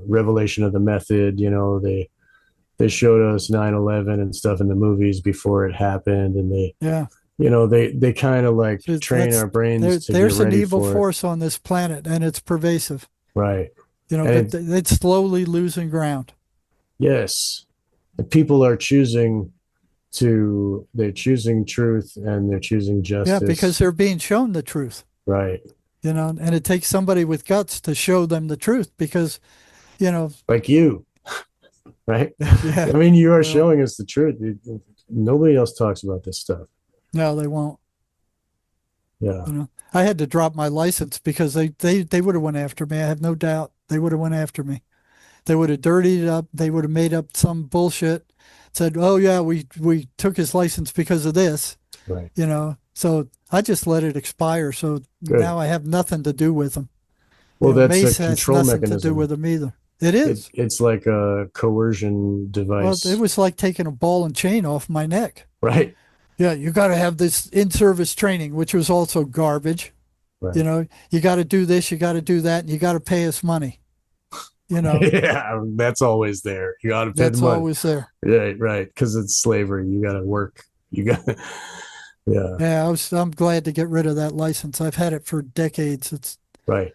revelation of the method. They showed us 9/11 and stuff in the movies before it happened, and Yeah. they kind of like So train our brains to get there's an ready evil for it. force on this planet, and it's pervasive. Right. And But it's slowly losing ground. yes, the people are they're choosing truth and they're choosing Yeah, because justice. they're being shown the truth. Right. And it takes somebody with guts to show them the truth because, you know, Like you, right? yeah, I mean, you are well, showing us the truth. Nobody else talks about this stuff. no, they won't. Yeah. I had to drop my license because they would have went after me. I have no doubt they would have went after me. They would have dirtied it up. They would have made up some bullshit. Said, "Oh yeah, we took his license because of this." Right. So I just let it expire. So Good. now I have nothing to do with them. Well, that's a Mace has control nothing to do mechanism. with them either. It It, is. it's like a coercion Well, it device, was like taking a ball and chain off my neck. right? Yeah, you got to have this in-service training, which was also garbage. Right. You got to do this, you got to do that, and you got to pay us money. You know, Yeah, that's always there. You got to pay the that's money. always there. Right, right. Because it's slavery. You got to work. You got, yeah, Yeah, I'm glad to get rid of that license. I've had it for decades. It's right,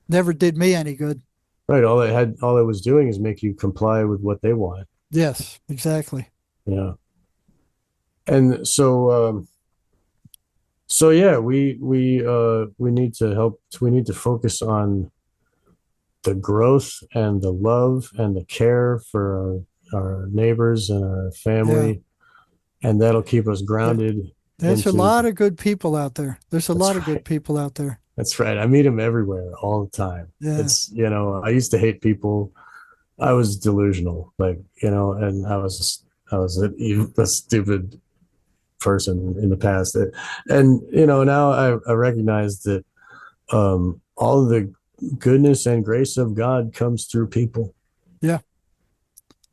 never did me any good. right. All it was doing is make you comply with what they want. Yes, exactly. Yeah, and so yeah, we need to help. We need to focus on the growth and the love and the care for our neighbors and our Yeah. family, and that'll keep us There- grounded There's a into. lot of good people out there. There's a That's lot of good right. people out there. That's right. I meet them everywhere all the time. Yeah. I used to hate people. I was delusional, like, and a stupid person in the past. And, now I recognize that all of the goodness and grace of God comes through people. Yeah.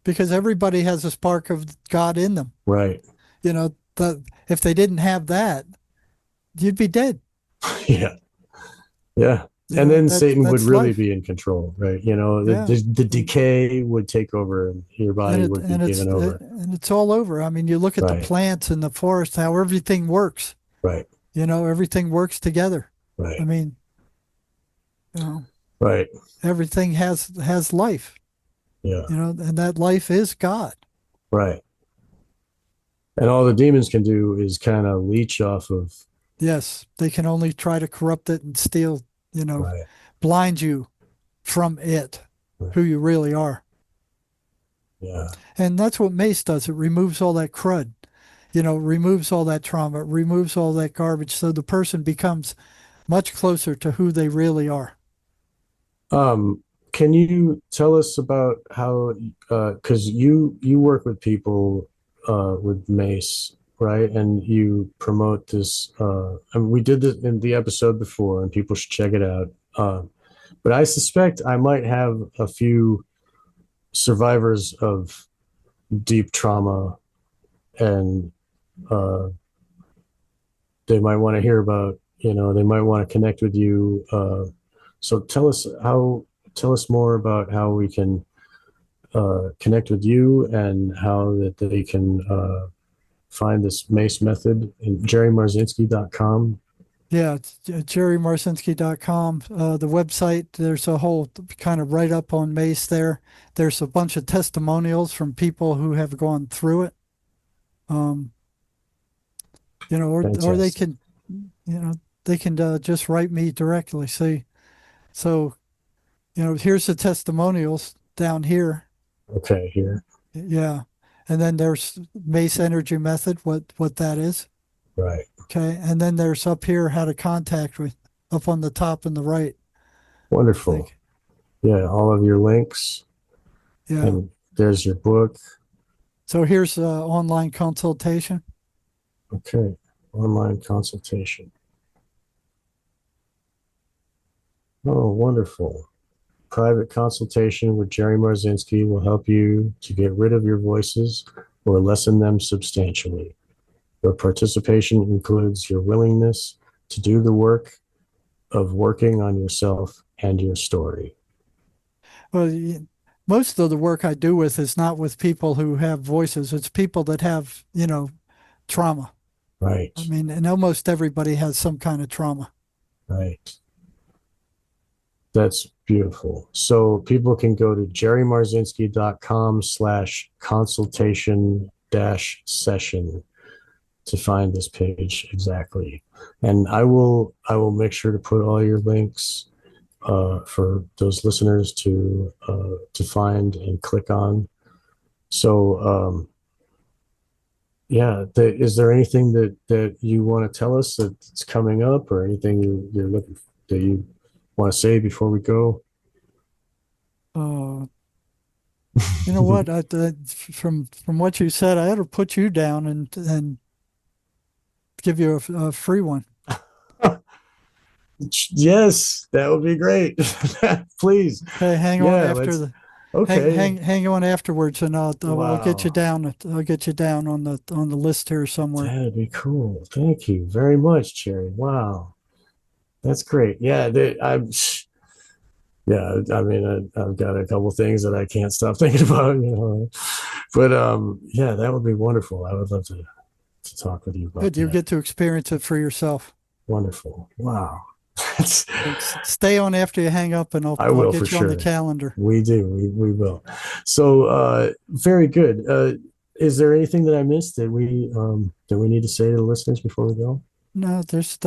Because everybody has a spark of God in them. Right. If they didn't have that, you'd be dead. Yeah. Yeah. And then that Satan would that's really life. be in control, right? You know, Yeah. the And decay would take over and your body would be given over. and it's all over. I mean, you look at the Right, plants in the forest, how everything works. right, Everything works together. I right, mean, you know, right. everything has life. Yeah, And that life is God. right. And all the demons can do is kind of leech off of, Yes, they can only try to corrupt it and steal, you know, right, blind you from it, right. who you really are. Yeah. And that's what mace does. It removes all that crud, removes all that trauma, removes all that garbage. So the person becomes much closer to who they really are. Um, can you tell us about how, because you work with people with Mace, right? And you promote this. And we did this in the episode before, and people should check it out. But I suspect I might have a few survivors of deep trauma, and uh, they might want to hear about, they might want to connect with you. So tell us more about how we can connect with you and how that they can find this MACE method in jerrymarzinsky.com. Yeah, it's jerrymarzinsky.com. The website, there's a whole kind of write up on mace there. There's a bunch of testimonials from people who have gone through it. Um, or they Fantastic. can, they can just write me directly. See, so here's the testimonials down here. Okay, here. Yeah, and then there's Mace Energy Method, what that is. Right. Okay, and then there's up here how to contact with up on the top and the right. I Wonderful. think. Yeah, all of your links. Yeah. And there's your book. So here's online consultation. Okay. Online consultation. Oh, wonderful. Private consultation with Jerry Marzinsky will help you to get rid of your voices or lessen them substantially. Your participation includes your willingness to do the work of working on yourself and your story. Well, most of the work I do with is not with people who have voices. It's people that have, trauma. Right, I mean, and almost everybody has some kind of trauma. right. That's beautiful. So people can go to jerrymarzinsky.com/consultation dash session to find this page exactly. And I will make sure to put all your links for those listeners to find and click on. So yeah, is there anything that you want to tell us that's coming up, or anything you're looking that you want to say before we go? Uh, you know what? From what you said, I ought to put you down and give you a free one. Yes, that would be great. Please. Okay, hang on Yeah, after let's. the Okay. hang on afterwards, and I'll get you Wow. down. I'll get you down on the list here somewhere. That'd be cool. Thank you very much, Jerry. Wow. That's great. Yeah, yeah, I mean, I've got a couple things that I can't stop thinking about. But yeah, that would be wonderful. I would love to talk with you about Good, you that. get to experience it for yourself. Wonderful. Wow. That's, So stay on after you hang up, and I I'll will for get you on the sure. calendar. We do. We will. So very good. Is there anything that I missed that we need to say to the listeners before we go? No, there's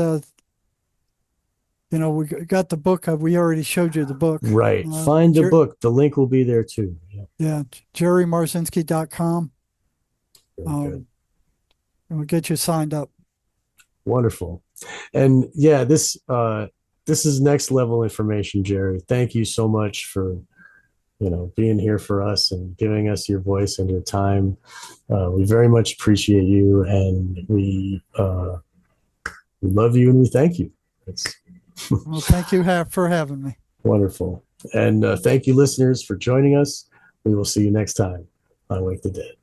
we got the book. We already showed you the book. Right. Uh, Find the Jer- book. The link will be there too. Yeah, yeah, jerrymarzinsky.com. very good. Um, and we'll get you signed up. Wonderful. And yeah, this is next level information, Jerry. Thank you so much for being here for us and giving us your voice and your time. We very much appreciate you, and we love you and we thank you. It's Well, thank you for having me. wonderful. And thank you, listeners, for joining us. We will see you next time on Wake the Dead.